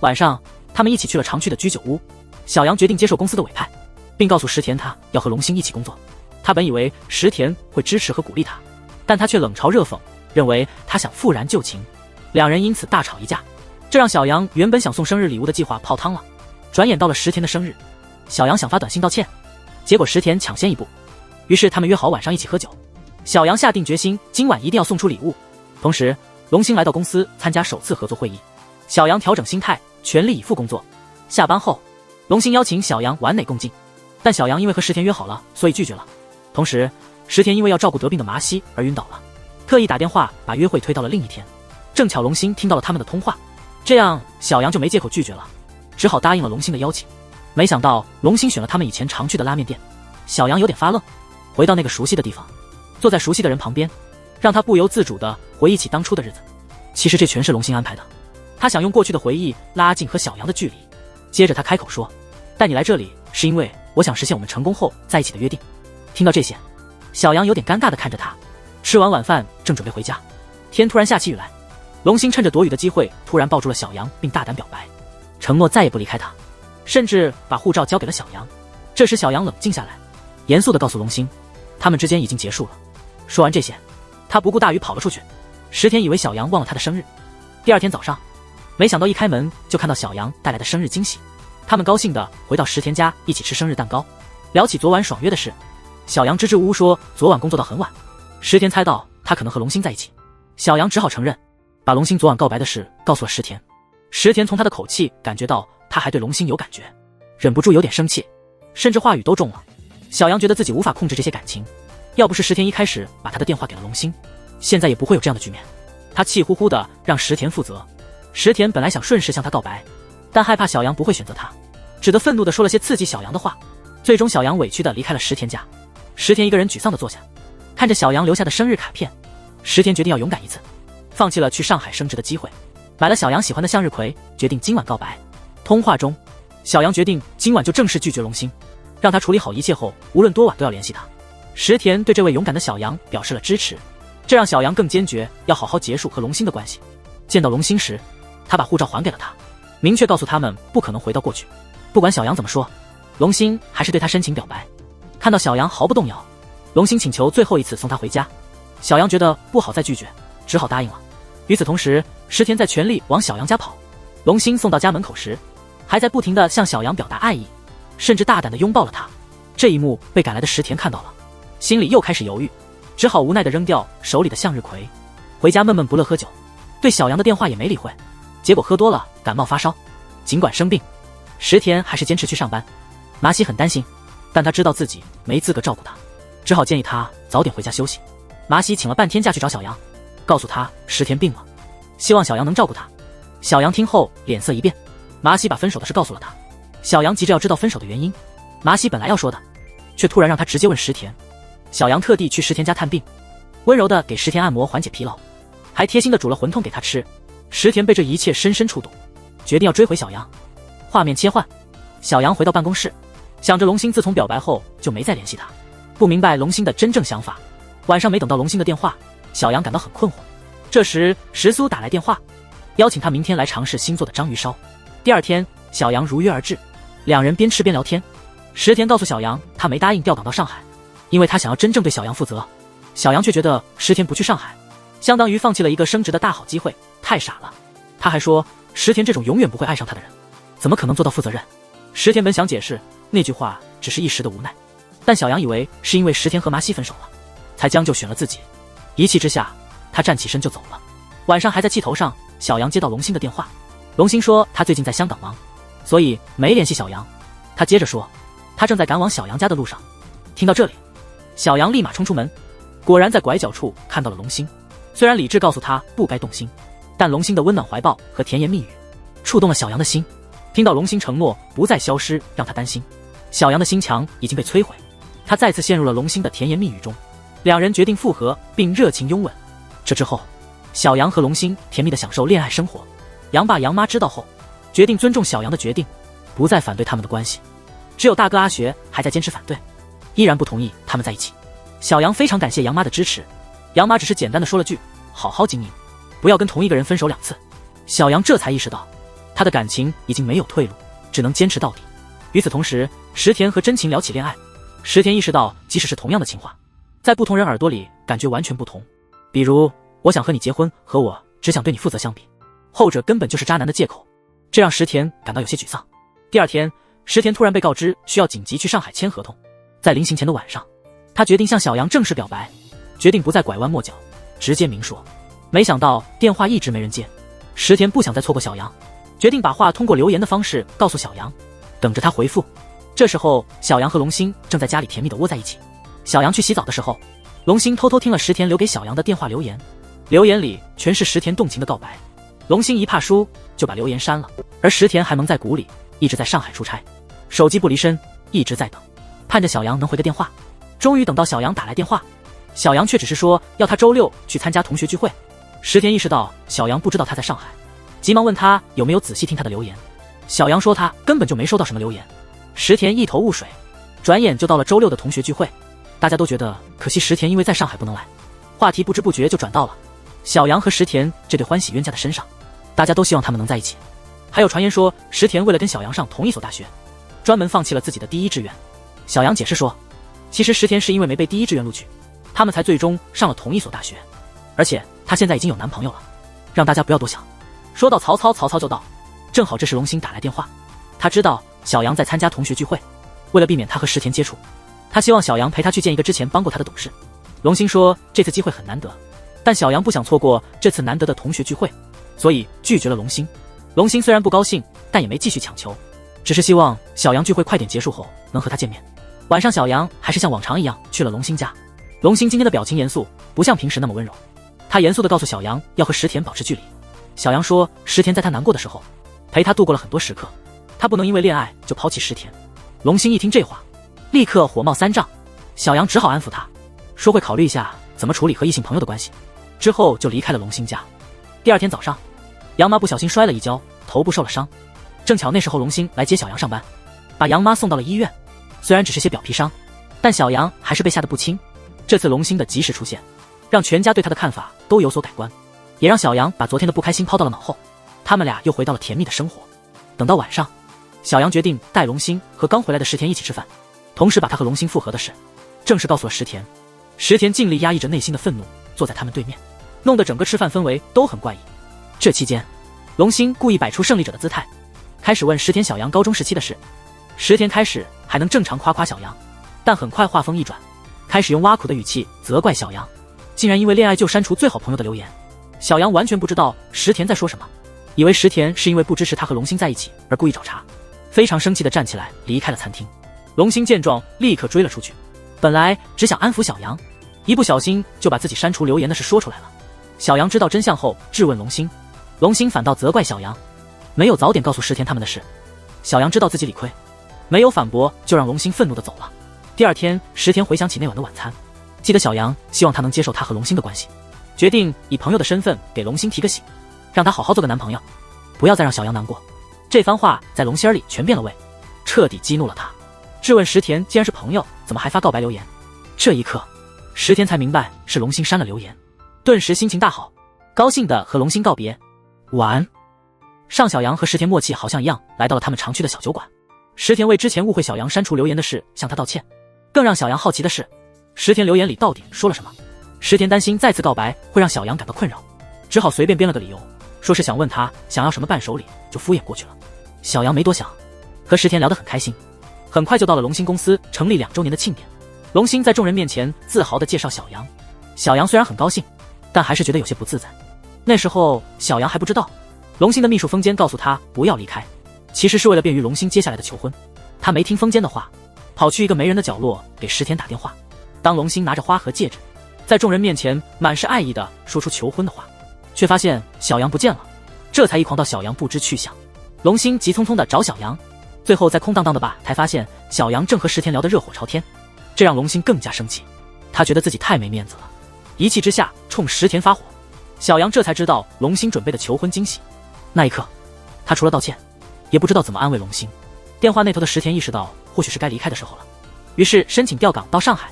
晚上，他们一起去了常去的居酒屋。小杨决定接受公司的委派，并告诉石田他要和龙星一起工作。他本以为石田会支持和鼓励他，但他却冷嘲热讽，认为他想复燃旧情。两人因此大吵一架，这让小杨原本想送生日礼物的计划泡汤了。转眼到了石田的生日，小杨想发短信道歉，结果石田抢先一步，于是他们约好晚上一起喝酒。小杨下定决心今晚一定要送出礼物。同时龙星来到公司参加首次合作会议，小杨调整心态，全力以赴工作。下班后，龙星邀请小杨完美共进，但小杨因为和石田约好了，所以拒绝了。同时石田因为要照顾得病的麻西而晕倒了，特意打电话把约会推到了另一天。正巧龙星听到了他们的通话，这样小杨就没借口拒绝了，只好答应了龙星的邀请。没想到龙星选了他们以前常去的拉面店，小杨有点发愣。回到那个熟悉的地方，坐在熟悉的人旁边，让他不由自主地回忆起当初的日子。其实这全是龙星安排的，他想用过去的回忆拉近和小杨的距离。接着他开口说，带你来这里是因为我想实现我们成功后在一起的约定。听到这些，小杨有点尴尬地看着他。吃完晚饭正准备回家，天突然下起雨来。龙星趁着躲雨的机会突然抱住了小杨，并大胆表白，承诺再也不离开他，甚至把护照交给了小杨。这时小杨冷静下来，严肃地告诉龙星，他们之间已经结束了。说完这些，他不顾大雨跑了出去。石田以为小杨忘了他的生日。第二天早上，没想到一开门就看到小杨带来的生日惊喜。他们高兴地回到石田家一起吃生日蛋糕，聊起昨晚爽约的事。小杨支支吾吾说昨晚工作到很晚。石田猜到他可能和龙星在一起，小杨只好承认，把龙星昨晚告白的事告诉了石田。石田从他的口气感觉到他还对龙星有感觉，忍不住有点生气，甚至话语都重了。小杨觉得自己无法控制这些感情，要不是石田一开始把他的电话给了龙星，现在也不会有这样的局面。他气呼呼地让石田负责。石田本来想顺势向他告白，但害怕小杨不会选择他，只得愤怒地说了些刺激小杨的话。最终小杨委屈地离开了石田家。石田一个人沮丧地坐下，看着小杨留下的生日卡片，石田决定要勇敢一次，放弃了去上海升职的机会，买了小杨喜欢的向日葵，决定今晚告白。通话中，小杨决定今晚就正式拒绝龙星，让他处理好一切后，无论多晚都要联系他。石田对这位勇敢的小杨表示了支持，这让小杨更坚决要好好结束和龙星的关系。见到龙星时，他把护照还给了他，明确告诉他们不可能回到过去。不管小杨怎么说，龙星还是对他深情表白。看到小杨毫不动摇，龙星请求最后一次送他回家。小杨觉得不好再拒绝，只好答应了。与此同时，石田在全力往小杨家跑。龙星送到家门口时，还在不停地向小杨表达爱意，甚至大胆地拥抱了他。这一幕被赶来的石田看到了，心里又开始犹豫，只好无奈地扔掉手里的向日葵，回家闷闷不乐喝酒，对小杨的电话也没理会。结果喝多了感冒发烧，尽管生病，石田还是坚持去上班。麻西很担心，但他知道自己没资格照顾他，只好建议他早点回家休息。麻西请了半天假去找小杨，告诉他石田病了，希望小杨能照顾他。小杨听后脸色一变，麻西把分手的事告诉了他。小杨急着要知道分手的原因，麻西本来要说的，却突然让他直接问石田。小杨特地去石田家探病，温柔地给石田按摩缓解疲劳，还贴心地煮了馄饨给他吃。石田被这一切深深触动，决定要追回小杨。画面切换，小杨回到办公室，想着龙星自从表白后就没再联系他，不明白龙星的真正想法。晚上没等到龙星的电话，小杨感到很困惑。这时石苏打来电话，邀请他明天来尝试新做的章鱼烧。第二天小杨如约而至，两人边吃边聊天。石田告诉小杨他没答应调岗到上海，因为他想要真正对小杨负责。小杨却觉得石田不去上海相当于放弃了一个升职的大好机会，太傻了。他还说石田这种永远不会爱上他的人，怎么可能做到负责任。石田本想解释那句话只是一时的无奈，但小杨以为是因为石田和麻西分手了，才将就选了自己。一气之下，他站起身就走了。晚上还在气头上，小杨接到龙星的电话，龙星说他最近在香港忙，所以没联系小杨。他接着说他正在赶往小杨家的路上。听到这里，小杨立马冲出门，果然在拐角处看到了龙星。虽然理智告诉他不该动心，但龙星的温暖怀抱和甜言蜜语触动了小杨的心。听到龙星承诺不再消失，让他担心，小杨的心墙已经被摧毁，他再次陷入了龙星的甜言蜜语中。两人决定复合并热情拥吻。这之后，小杨和龙星甜蜜地享受恋爱生活。杨爸杨妈知道后，决定尊重小杨的决定，不再反对他们的关系。只有大哥阿学还在坚持反对，依然不同意他们在一起。小杨非常感谢杨妈的支持，杨妈只是简单的说了句好好经营，不要跟同一个人分手2次。小杨这才意识到他的感情已经没有退路，只能坚持到底。与此同时，石田和真情聊起恋爱。石田意识到即使是同样的情话，在不同人耳朵里感觉完全不同。比如我想和你结婚和我只想对你负责相比，后者根本就是渣男的借口，这让石田感到有些沮丧。第二天，石田突然被告知需要紧急去上海签合同。在临行前的晚上，他决定向小杨正式表白，决定不再拐弯抹角，直接明说。没想到电话一直没人接，石田不想再错过小杨，决定把话通过留言的方式告诉小杨，等着他回复。这时候小杨和龙星正在家里甜蜜地窝在一起。小杨去洗澡的时候，龙星偷偷听了石田留给小杨的电话留言，留言里全是石田动情的告白。龙星一怕输就把留言删了，而石田还蒙在鼓里，一直在上海出差，手机不离身，一直在等，盼着小杨能回个电话。终于等到小杨打来电话，小杨却只是说要他周6去参加同学聚会。石田意识到小杨不知道他在上海，急忙问他有没有仔细听他的留言。小杨说他根本就没收到什么留言。石田一头雾水，转眼就到了周6的同学聚会。大家都觉得可惜石田因为在上海不能来，话题不知不觉就转到了小杨和石田这对欢喜冤家的身上。大家都希望他们能在一起。还有传言说石田为了跟小杨上同一所大学，专门放弃了自己的第一志愿。小杨解释说，其实石田是因为没被第一志愿录取，他们才最终上了同一所大学，而且他现在已经有男朋友了，让大家不要多想。说到曹操，曹操就到。正好这时龙星打来电话，他知道小杨在参加同学聚会，为了避免他和石田接触，他希望小杨陪他去见一个之前帮过他的董事。龙星说这次机会很难得，但小杨不想错过这次难得的同学聚会，所以拒绝了龙星。龙星虽然不高兴，但也没继续强求，只是希望小杨聚会快点结束后能和他见面。晚上小杨还是像往常一样去了龙星家。龙星今天的表情严肃，不像平时那么温柔，他严肃地告诉小杨要和石田保持距离。小杨说石田在他难过的时候陪他度过了很多时刻，他不能因为恋爱就抛弃石田。龙星一听这话，立刻火冒三丈。小杨只好安抚他，说会考虑一下怎么处理和异性朋友的关系，之后就离开了龙星家。第二天早上，杨妈不小心摔了一跤，头部受了伤，正巧那时候龙星来接小杨上班，把杨妈送到了医院。虽然只是些表皮伤，但小杨还是被吓得不轻。这次龙星的及时出现，让全家对他的看法都有所改观，也让小杨把昨天的不开心抛到了脑后。他们俩又回到了甜蜜的生活。等到晚上，小杨决定带龙星和刚回来的石田一起吃饭，同时把他和龙星复合的事正式告诉了石田。石田尽力压抑着内心的愤怒，坐在他们对面，弄得整个吃饭氛围都很怪异。这期间，龙星故意摆出胜利者的姿态，开始问石田小杨高中时期的事。石田开始还能正常夸夸小杨，但很快话锋一转，开始用挖苦的语气责怪小杨，竟然因为恋爱就删除最好朋友的留言。小杨完全不知道石田在说什么，以为石田是因为不支持他和龙星在一起而故意找茬，非常生气地站起来离开了餐厅。龙星见状立刻追了出去，本来只想安抚小杨，一不小心就把自己删除留言的事说出来了。小杨知道真相后质问龙星，龙星反倒责怪小杨没有早点告诉石田他们的事。小杨知道自己理亏，没有反驳就让龙星愤怒地走了。第二天，石田回想起那晚的晚餐，记得小杨希望他能接受他和龙星的关系，决定以朋友的身份给龙星提个醒，让他好好做个男朋友，不要再让小杨难过。这番话在龙心里全变了味，彻底激怒了他，质问石田既然是朋友，怎么还发告白留言。这一刻，石田才明白是龙星删了留言，顿时心情大好，高兴地和龙星告别，晚安。尚小杨和石田默契好像一样，来到了他们常去的小酒馆。石田为之前误会小杨删除留言的事向他道歉。更让小杨好奇的是，石田留言里到底说了什么。石田担心再次告白会让小杨感到困扰，只好随便编了个理由，说是想问他想要什么伴手礼，就敷衍过去了。小杨没多想，和石田聊得很开心。很快就到了龙星公司成立2周年的庆典，龙星在众人面前自豪地介绍小杨。小杨虽然很高兴，但还是觉得有些不自在。那时候小杨还不知道，龙星的秘书风间告诉他不要离开，其实是为了便于龙星接下来的求婚。他没听风间的话，跑去一个没人的角落给石田打电话。当龙星拿着花和戒指在众人面前满是爱意地说出求婚的话，却发现小杨不见了，这才一狂到小杨不知去向。龙星急匆匆地找小杨，最后在空荡荡的吧台发现小杨正和石田聊得热火朝天，这让龙星更加生气。他觉得自己太没面子了，一气之下冲石田发火，小杨这才知道龙星准备的求婚惊喜。那一刻，他除了道歉，也不知道怎么安慰龙星。电话那头的石田意识到，或许是该离开的时候了，于是申请调岗到上海。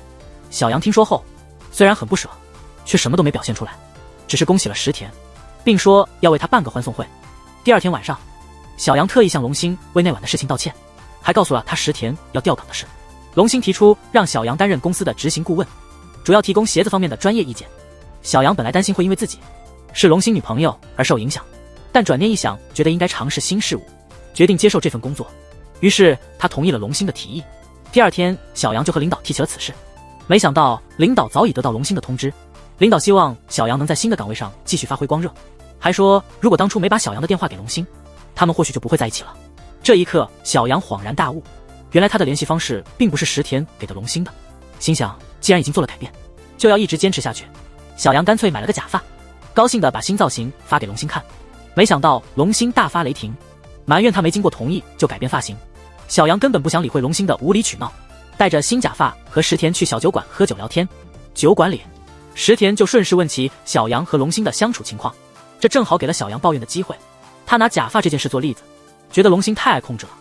小杨听说后，虽然很不舍，却什么都没表现出来，只是恭喜了石田，并说要为他办个欢送会。第二天晚上，小杨特意向龙星为那晚的事情道歉，还告诉了他石田要调岗的事。龙星提出让小杨担任公司的执行顾问，主要提供鞋子方面的专业意见。小杨本来担心会因为自己是龙星女朋友而受影响，但转念一想，觉得应该尝试新事物，决定接受这份工作。于是他同意了龙星的提议。第二天，小杨就和领导提起了此事。没想到领导早已得到龙星的通知，领导希望小杨能在新的岗位上继续发挥光热，还说如果当初没把小杨的电话给龙星，他们或许就不会在一起了。这一刻，小杨恍然大悟，原来他的联系方式并不是石田给的龙星的。心想既然已经做了改变，就要一直坚持下去。小杨干脆买了个假发，高兴地把新造型发给龙星看。没想到龙星大发雷霆，埋怨他没经过同意就改变发型。小杨根本不想理会龙星的无理取闹，带着新假发和石田去小酒馆喝酒聊天。酒馆里，石田就顺势问起小杨和龙星的相处情况，这正好给了小杨抱怨的机会。他拿假发这件事做例子，觉得龙星太爱控制了。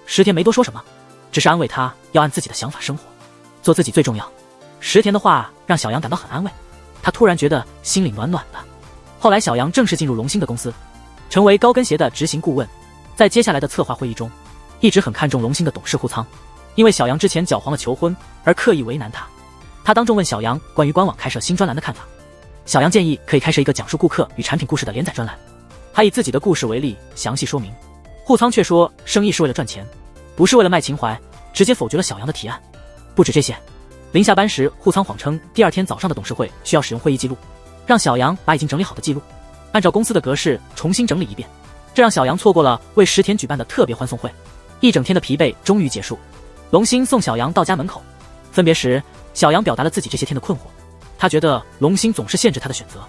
石田没多说什么，只是安慰他要按自己的想法生活，做自己最重要。石田的话让小杨感到很安慰，他突然觉得心里暖暖的。后来小杨正式进入龙星的公司，成为高跟鞋的执行顾问。在接下来的策划会议中，一直很看重龙星的董事户仓，因为小杨之前搅黄了求婚而刻意为难他。他当众问小杨关于官网开设新专栏的看法。小杨建议可以开设一个讲述顾客与产品故事的连载专栏，还以自己的故事为例详细说明。户仓却说生意是为了赚钱，不是为了卖情怀，直接否决了小杨的提案。不止这些，临下班时，户仓谎称第二天早上的董事会需要使用会议记录，让小杨把已经整理好的记录按照公司的格式重新整理一遍，这让小杨错过了为石田举办的特别欢送会。一整天的疲惫终于结束，龙星送小杨到家门口。分别时，小杨表达了自己这些天的困惑，他觉得龙星总是限制他的选择。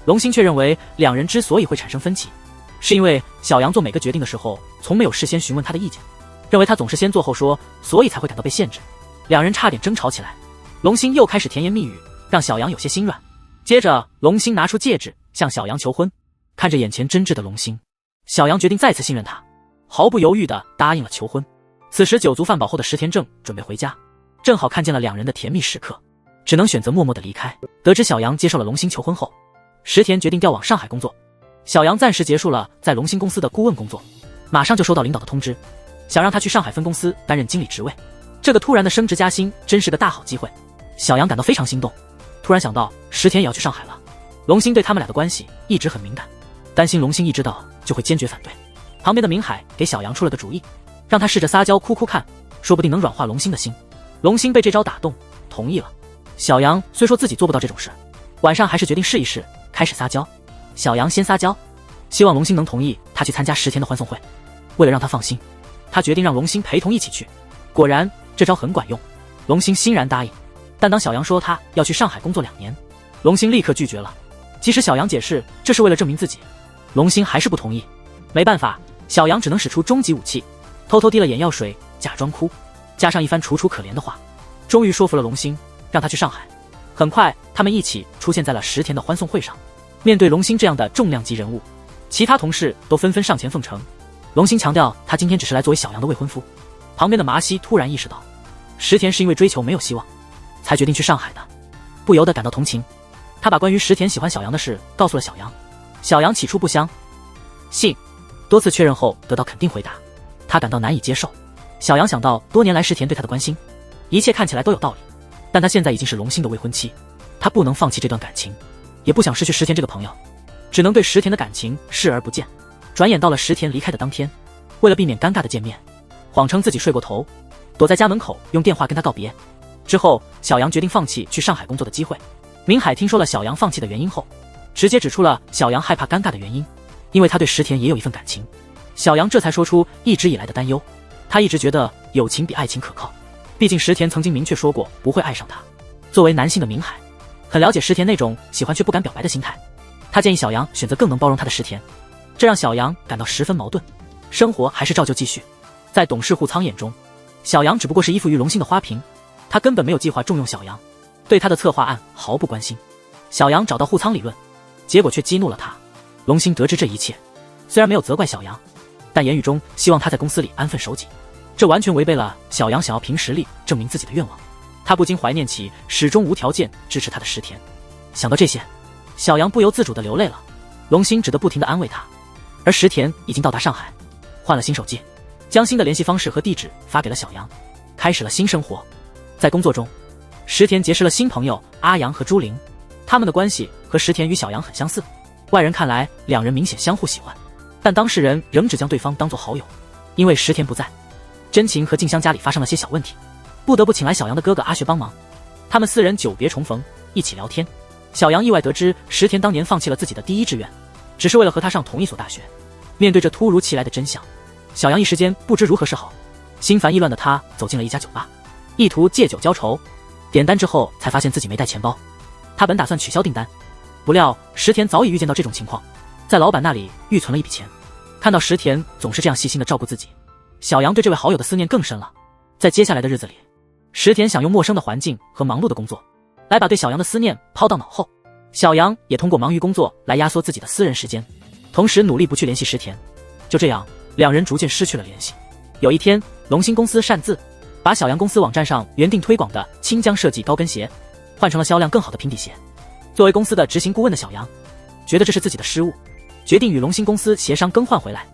龙星却认为两人之所以会产生分歧，是因为小杨做每个决定的时候从没有事先询问他的意见，认为他总是先做后说，所以才会感到被限制。两人差点争吵起来，龙星又开始甜言蜜语，让小杨有些心软。接着龙星拿出戒指向小杨求婚，看着眼前真挚的龙星，小杨决定再次信任他，毫不犹豫地答应了求婚。此时酒足饭饱后的石田正准备回家，正好看见了两人的甜蜜时刻，只能选择默默地离开。得知小杨接受了龙星求婚后，石田决定调往上海工作。小杨暂时结束了在龙星公司的顾问工作，马上就收到领导的通知，想让他去上海分公司担任经理职位。这个突然的升职加薪真是个大好机会，小杨感到非常心动。突然想到石田也要去上海了，龙星对他们俩的关系一直很敏感，担心龙星一知道就会坚决反对。旁边的明海给小杨出了个主意，让他试着撒娇哭哭看，说不定能软化龙星的心。龙星被这招打动，同意了。小杨虽说自己做不到这种事，晚上还是决定试一试，开始撒娇。小杨先撒娇，希望龙星能同意他去参加石田的欢送会。为了让他放心，他决定让龙星陪同一起去。果然这招很管用，龙星欣然答应。但当小杨说他要去上海工作2年，龙星立刻拒绝了。即使小杨解释这是为了证明自己，龙星还是不同意。没办法，小杨只能使出终极武器，偷偷滴了眼药水，假装哭，加上一番楚楚可怜的话，终于说服了龙星，让他去上海。很快他们一起出现在了石田的欢送会上。面对龙星这样的重量级人物，其他同事都纷纷上前奉承。龙星强调他今天只是来作为小杨的未婚夫。旁边的麻西突然意识到石田是因为追求没有希望才决定去上海的，不由得感到同情。他把关于石田喜欢小杨的事告诉了小杨。小杨起初不相信，多次确认后得到肯定回答，他感到难以接受。小杨想到多年来石田对他的关心，一切看起来都有道理，但他现在已经是龙星的未婚妻，他不能放弃这段感情，也不想失去石田这个朋友，只能对石田的感情视而不见。转眼到了石田离开的当天，为了避免尴尬的见面，谎称自己睡过头，躲在家门口用电话跟他告别。之后小杨决定放弃去上海工作的机会。明海听说了小杨放弃的原因后，直接指出了小杨害怕尴尬的原因，因为他对石田也有一份感情。小杨这才说出一直以来的担忧，他一直觉得友情比爱情可靠，毕竟石田曾经明确说过不会爱上他。作为男性的明海很了解石田那种喜欢却不敢表白的心态，他建议小杨选择更能包容他的石田，这让小杨感到十分矛盾。生活还是照旧继续。在董事户仓眼中，小杨只不过是依附于龙星的花瓶，他根本没有计划重用小杨，对他的策划案毫不关心。小杨找到户仓理论，结果却激怒了他。龙星得知这一切，虽然没有责怪小杨，但言语中希望他在公司里安分守己，这完全违背了小杨想要凭实力证明自己的愿望。他不禁怀念起始终无条件支持他的石田。想到这些，小杨不由自主地流泪了。龙星只得不停地安慰他。而石田已经到达上海，换了新手机，将新的联系方式和地址发给了小杨，开始了新生活。在工作中，石田结识了新朋友阿阳和朱玲，他们的关系和石田与小杨很相似，外人看来两人明显相互喜欢，但当事人仍只将对方当作好友。因为石田不在，真情和静香家里发生了些小问题，不得不请来小杨的哥哥阿学帮忙。他们四人久别重逢，一起聊天。小杨意外得知石田当年放弃了自己的第一志愿，只是为了和他上同一所大学。面对这突如其来的真相，小杨一时间不知如何是好。心烦意乱的他走进了一家酒吧，意图借酒浇愁。点单之后才发现自己没带钱包，他本打算取消订单，不料石田早已预见到这种情况，在老板那里预存了一笔钱。看到石田总是这样细心地照顾自己，小杨对这位好友的思念更深了。在接下来的日子里，石田想用陌生的环境和忙碌的工作来把对小杨的思念抛到脑后，小杨也通过忙于工作来压缩自己的私人时间，同时努力不去联系石田。就这样，两人逐渐失去了联系。有一天，龙星公司擅自把小杨公司网站上原定推广的清江设计高跟鞋换成了销量更好的平底鞋。作为公司的执行顾问的小杨觉得这是自己的失误，决定与龙星公司协商更换回来。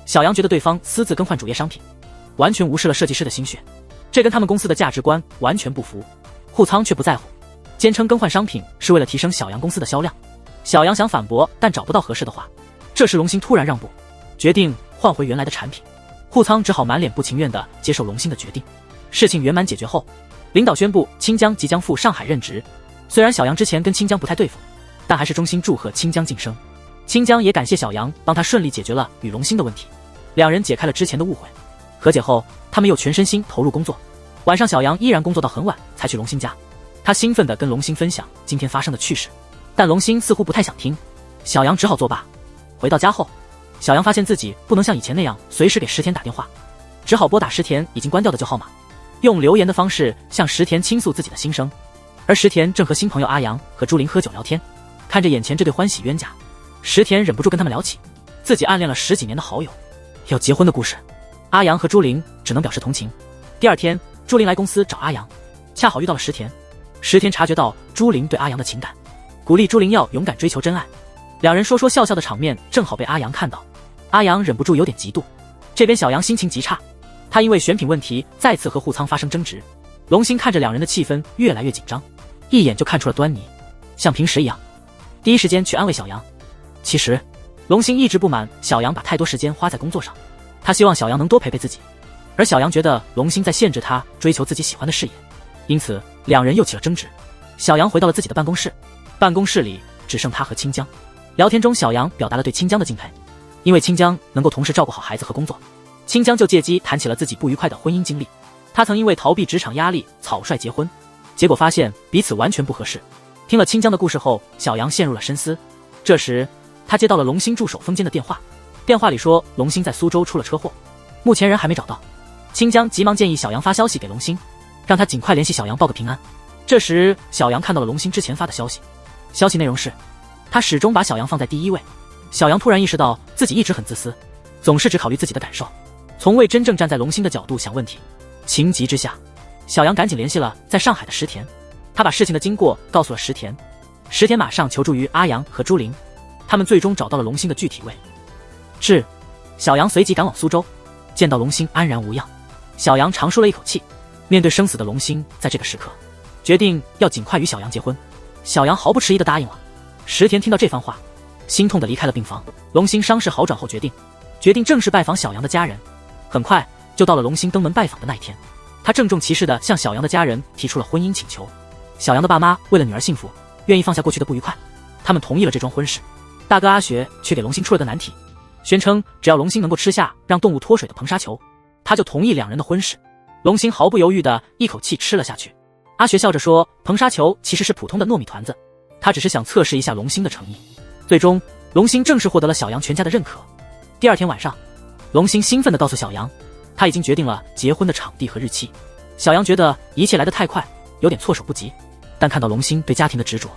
小杨觉得对方私自更换主页商品，完全无视了设计师的心血，这跟他们公司的价值观完全不符。户仓却不在乎，坚称更换商品是为了提升小杨公司的销量。小杨想反驳，但找不到合适的话。这时龙星突然让步，决定换回原来的产品。户仓只好满脸不情愿地接受龙星的决定。事情圆满解决后，领导宣布清江即将赴上海任职。虽然小杨之前跟清江不太对付，但还是衷心祝贺清江晋升。清江也感谢小杨帮他顺利解决了与龙星的问题，两人解开了之前的误会。和解后，他们又全身心投入工作。晚上小杨依然工作到很晚才去龙星家，他兴奋地跟龙星分享今天发生的趣事，但龙星似乎不太想听，小杨只好作罢。回到家后，小杨发现自己不能像以前那样随时给石田打电话，只好拨打石田已经关掉的旧号码，用留言的方式向石田倾诉自己的心声。而石田正和新朋友阿阳和朱玲喝酒聊天，看着眼前这对欢喜冤家，石田忍不住跟他们聊起自己暗恋了10几年的好友要结婚的故事。阿阳和朱玲只能表示同情。第二天，朱玲来公司找阿阳，恰好遇到了石田。石田察觉到朱玲对阿阳的情感，鼓励朱玲要勇敢追求真爱。两人说说笑笑的场面正好被阿阳看到，阿阳忍不住有点嫉妒。这边小杨心情极差，他因为选品问题再次和户仓发生争执。龙星看着两人的气氛越来越紧张，一眼就看出了端倪，像平时一样，第一时间去安慰小杨。其实，龙星一直不满小杨把太多时间花在工作上，他希望小杨能多陪陪自己，而小杨觉得龙星在限制他追求自己喜欢的事业，因此两人又起了争执。小杨回到了自己的办公室，办公室里只剩他和清江。聊天中，小杨表达了对清江的敬佩，因为清江能够同时照顾好孩子和工作。清江就借机谈起了自己不愉快的婚姻经历，他曾因为逃避职场压力草率结婚，结果发现彼此完全不合适。听了清江的故事后，小杨陷入了深思。这时他接到了龙星助手风间的电话，电话里说龙星在苏州出了车祸，目前人还没找到。清江急忙建议小杨发消息给龙星，让他尽快联系小杨报个平安。这时小杨看到了龙星之前发的消息，消息内容是他始终把小杨放在第一位。小杨突然意识到自己一直很自私，总是只考虑自己的感受，从未真正站在龙星的角度想问题。情急之下，小杨赶紧联系了在上海的石田，他把事情的经过告诉了石田。石田马上求助于阿阳和朱玲，他们最终找到了龙星的具体位置。小杨随即赶往苏州，见到龙星安然无恙，小杨长舒了一口气。面对生死的龙星，在这个时刻决定要尽快与小杨结婚。小杨毫不迟疑地答应了。石田听到这番话，心痛地离开了病房。龙星伤势好转后决定正式拜访小杨的家人。很快就到了龙星登门拜访的那一天，他郑重其事地向小杨的家人提出了婚姻请求。小杨的爸妈为了女儿幸福，愿意放下过去的不愉快，他们同意了这桩婚事。大哥阿学却给龙星出了个难题，宣称只要龙星能够吃下让动物脱水的硼砂球，他就同意两人的婚事。龙星毫不犹豫地一口气吃了下去。阿学笑着说，硼砂球其实是普通的糯米团子，他只是想测试一下龙星的诚意。最终龙星正式获得了小杨全家的认可。第二天晚上，龙星兴奋地告诉小杨，他已经决定了结婚的场地和日期。小杨觉得一切来得太快，有点措手不及，但看到龙星对家庭的执着，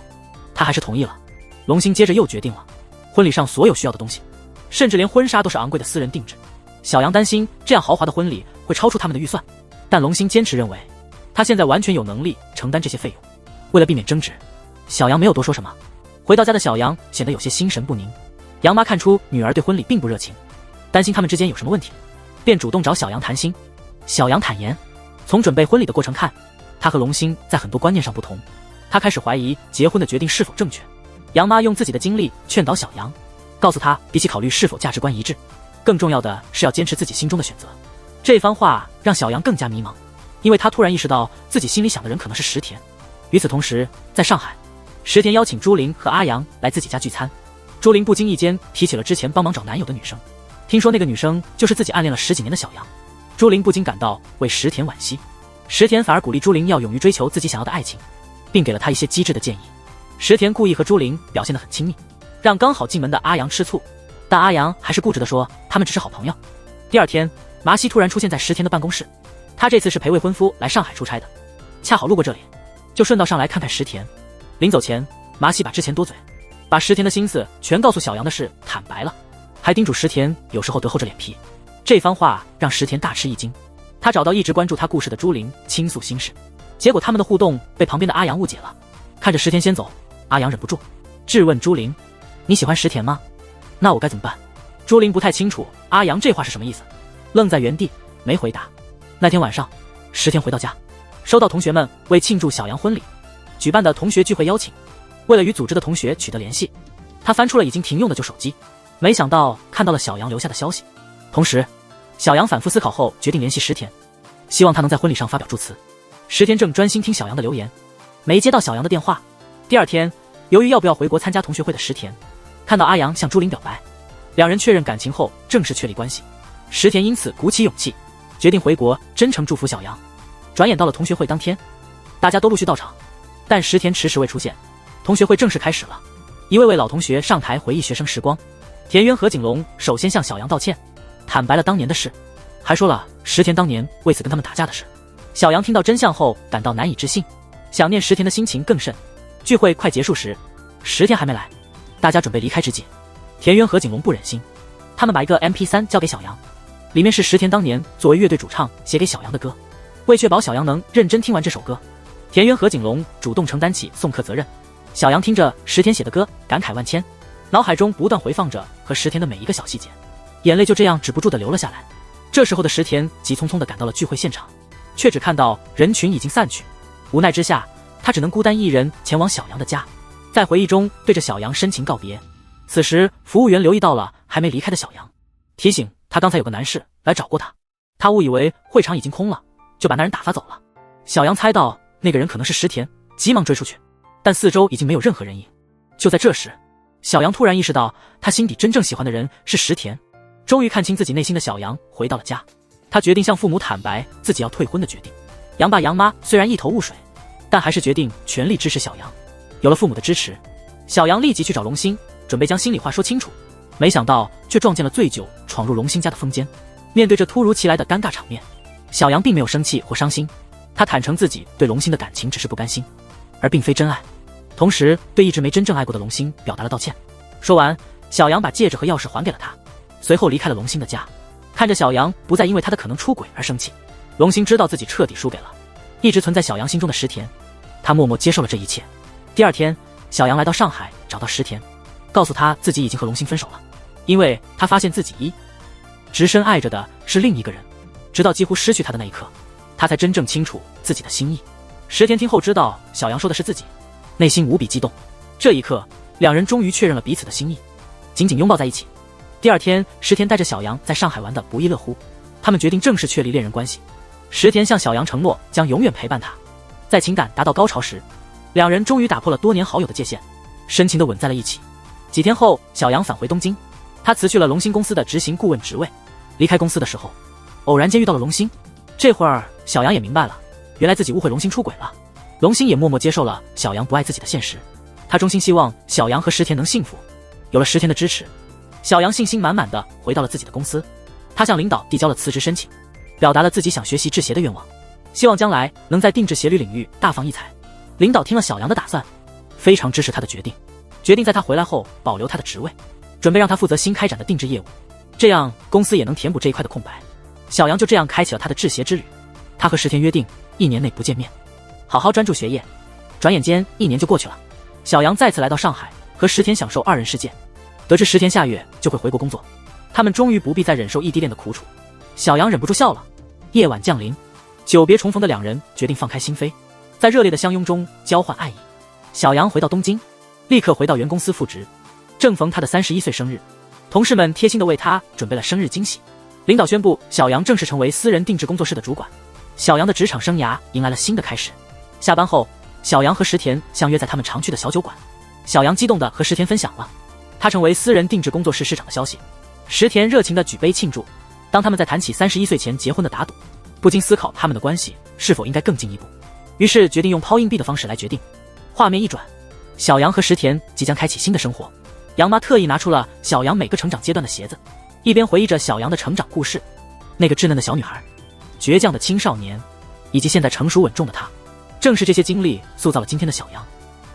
他还是同意了。龙星接着又决定了婚礼上所有需要的东西，甚至连婚纱都是昂贵的私人定制。小杨担心这样豪华的婚礼会超出他们的预算，但龙星坚持认为他现在完全有能力承担这些费用。为了避免争执，小杨没有多说什么。回到家的小杨显得有些心神不宁。杨妈看出女儿对婚礼并不热情，担心他们之间有什么问题，便主动找小杨谈心。小杨坦言，从准备婚礼的过程看，他和龙星在很多观念上不同，他开始怀疑结婚的决定是否正确。杨妈用自己的经历劝导小杨，告诉他比起考虑是否价值观一致，更重要的是要坚持自己心中的选择。这番话让小杨更加迷茫，因为他突然意识到自己心里想的人可能是石田。与此同时，在上海，石田邀请朱琳和阿阳来自己家聚餐。朱琳不经意间提起了之前帮忙找男友的女生，听说那个女生就是自己暗恋了10几年的小杨。朱琳不禁感到为石田惋惜，石田反而鼓励朱琳要勇于追求自己想要的爱情，并给了她一些机智的建议。石田故意和朱琳表现得很亲密，让刚好进门的阿阳吃醋，但阿阳还是固执地说他们只是好朋友。第二天，麻西突然出现在石田的办公室，他这次是陪未婚夫来上海出差的，恰好路过这里，就顺道上来看看石田。临走前，麻西把之前多嘴，把石田的心思全告诉小杨的事坦白了，还叮嘱石田有时候得厚着脸皮。这番话让石田大吃一惊，他找到一直关注他故事的朱琳倾诉心事，结果他们的互动被旁边的阿阳误解了。看着石田先走，阿阳忍不住质问朱琳：“你喜欢石田吗？那我该怎么办？”朱琳不太清楚阿阳这话是什么意思，愣在原地没回答。那天晚上，石田回到家，收到同学们为庆祝小杨婚礼举办的同学聚会邀请。为了与组织的同学取得联系，他翻出了已经停用的旧手机，没想到看到了小杨留下的消息。同时，小杨反复思考后决定联系石田，希望他能在婚礼上发表祝词。石田正专心听小杨的留言，没接到小杨的电话。第二天，由于要不要回国参加同学会的石田，看到阿阳向朱琳表白，两人确认感情后正式确立关系。石田因此鼓起勇气，决定回国真诚祝福小杨。转眼到了同学会当天，大家都陆续到场，但石田迟迟未出现。同学会正式开始了，一位位老同学上台回忆学生时光。田渊和景龙首先向小杨道歉，坦白了当年的事，还说了石田当年为此跟他们打架的事。小杨听到真相后感到难以置信，想念石田的心情更甚。聚会快结束时，石田还没来，大家准备离开之际，田渊和景龙不忍心，他们把一个 MP3 交给小杨，里面是石田当年作为乐队主唱写给小杨的歌。为确保小杨能认真听完这首歌，田渊和景龙主动承担起送客责任。小杨听着石田写的歌，感慨万千，脑海中不断回放着和石田的每一个小细节，眼泪就这样止不住地流了下来。这时候的石田急匆匆地赶到了聚会现场，却只看到人群已经散去，无奈之下，他只能孤单一人前往小杨的家，在回忆中对着小杨深情告别。此时，服务员留意到了还没离开的小杨，提醒他刚才有个男士来找过他，他误以为会场已经空了，就把那人打发走了。小杨猜到那个人可能是石田，急忙追出去，但四周已经没有任何人影。就在这时，小杨突然意识到他心底真正喜欢的人是石田。终于看清自己内心的小杨回到了家，他决定向父母坦白自己要退婚的决定。杨爸杨妈虽然一头雾水，但还是决定全力支持小杨。有了父母的支持，小杨立即去找龙星，准备将心里话说清楚，没想到却撞见了醉酒闯入龙星家的风间。面对这突如其来的尴尬场面，小杨并没有生气或伤心，他坦诚自己对龙星的感情只是不甘心，而并非真爱，同时对一直没真正爱过的龙星表达了道歉。说完，小杨把戒指和钥匙还给了他，随后离开了龙星的家。看着小杨不再因为他的可能出轨而生气，龙星知道自己彻底输给了一直存在小杨心中的石田，他默默接受了这一切。第二天，小杨来到上海找到石田，告诉他自己已经和龙星分手了，因为他发现自己直深爱着的是另一个人，直到几乎失去他的那一刻，他才真正清楚自己的心意。石田听后知道小杨说的是自己，内心无比激动。这一刻，两人终于确认了彼此的心意，紧紧拥抱在一起。第二天，石田带着小杨在上海玩得不亦乐乎，他们决定正式确立恋人关系。石田向小杨承诺将永远陪伴他。在情感达到高潮时，两人终于打破了多年好友的界限，深情地吻在了一起。几天后，小杨返回东京，他辞去了龙星公司的执行顾问职位。离开公司的时候，偶然间遇到了龙星。这会儿，小杨也明白了，原来自己误会龙星出轨了。龙星也默默接受了小杨不爱自己的现实，他衷心希望小杨和石田能幸福。有了石田的支持，小杨信心满满地回到了自己的公司。他向领导递交了辞职申请，表达了自己想学习制鞋的愿望，希望将来能在定制鞋履领域大放异彩。领导听了小杨的打算，非常支持他的决定，决定在他回来后保留他的职位，准备让他负责新开展的定制业务，这样公司也能填补这一块的空白。小杨就这样开启了他的制鞋之旅。他和石田约定1年内不见面，好好专注学业。转眼间1年就过去了，小杨再次来到上海，和石田享受2人世界。得知石田下月就会回国工作，他们终于不必再忍受异地恋的苦楚。小杨忍不住笑了。夜晚降临，久别重逢的两人决定放开心扉，在热烈的相拥中交换爱意。小杨回到东京，立刻回到原公司复职。正逢他的31岁生日，同事们贴心地为他准备了生日惊喜。领导宣布小杨正式成为私人定制工作室的主管，小杨的职场生涯迎来了新的开始。下班后，小杨和石田相约在他们常去的小酒馆。小杨激动地和石田分享了他成为私人定制工作室市场的消息，石田热情地举杯庆祝。当他们在谈起31岁前结婚的打赌，不禁思考他们的关系是否应该更进一步，于是决定用抛硬币的方式来决定。画面一转，小杨和石田即将开启新的生活。杨妈特意拿出了小杨每个成长阶段的鞋子，一边回忆着小杨的成长故事，那个稚嫩的小女孩，倔强的青少年，以及现在成熟稳重的她。正是这些经历塑造了今天的小杨，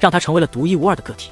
让他成为了独一无二的个体。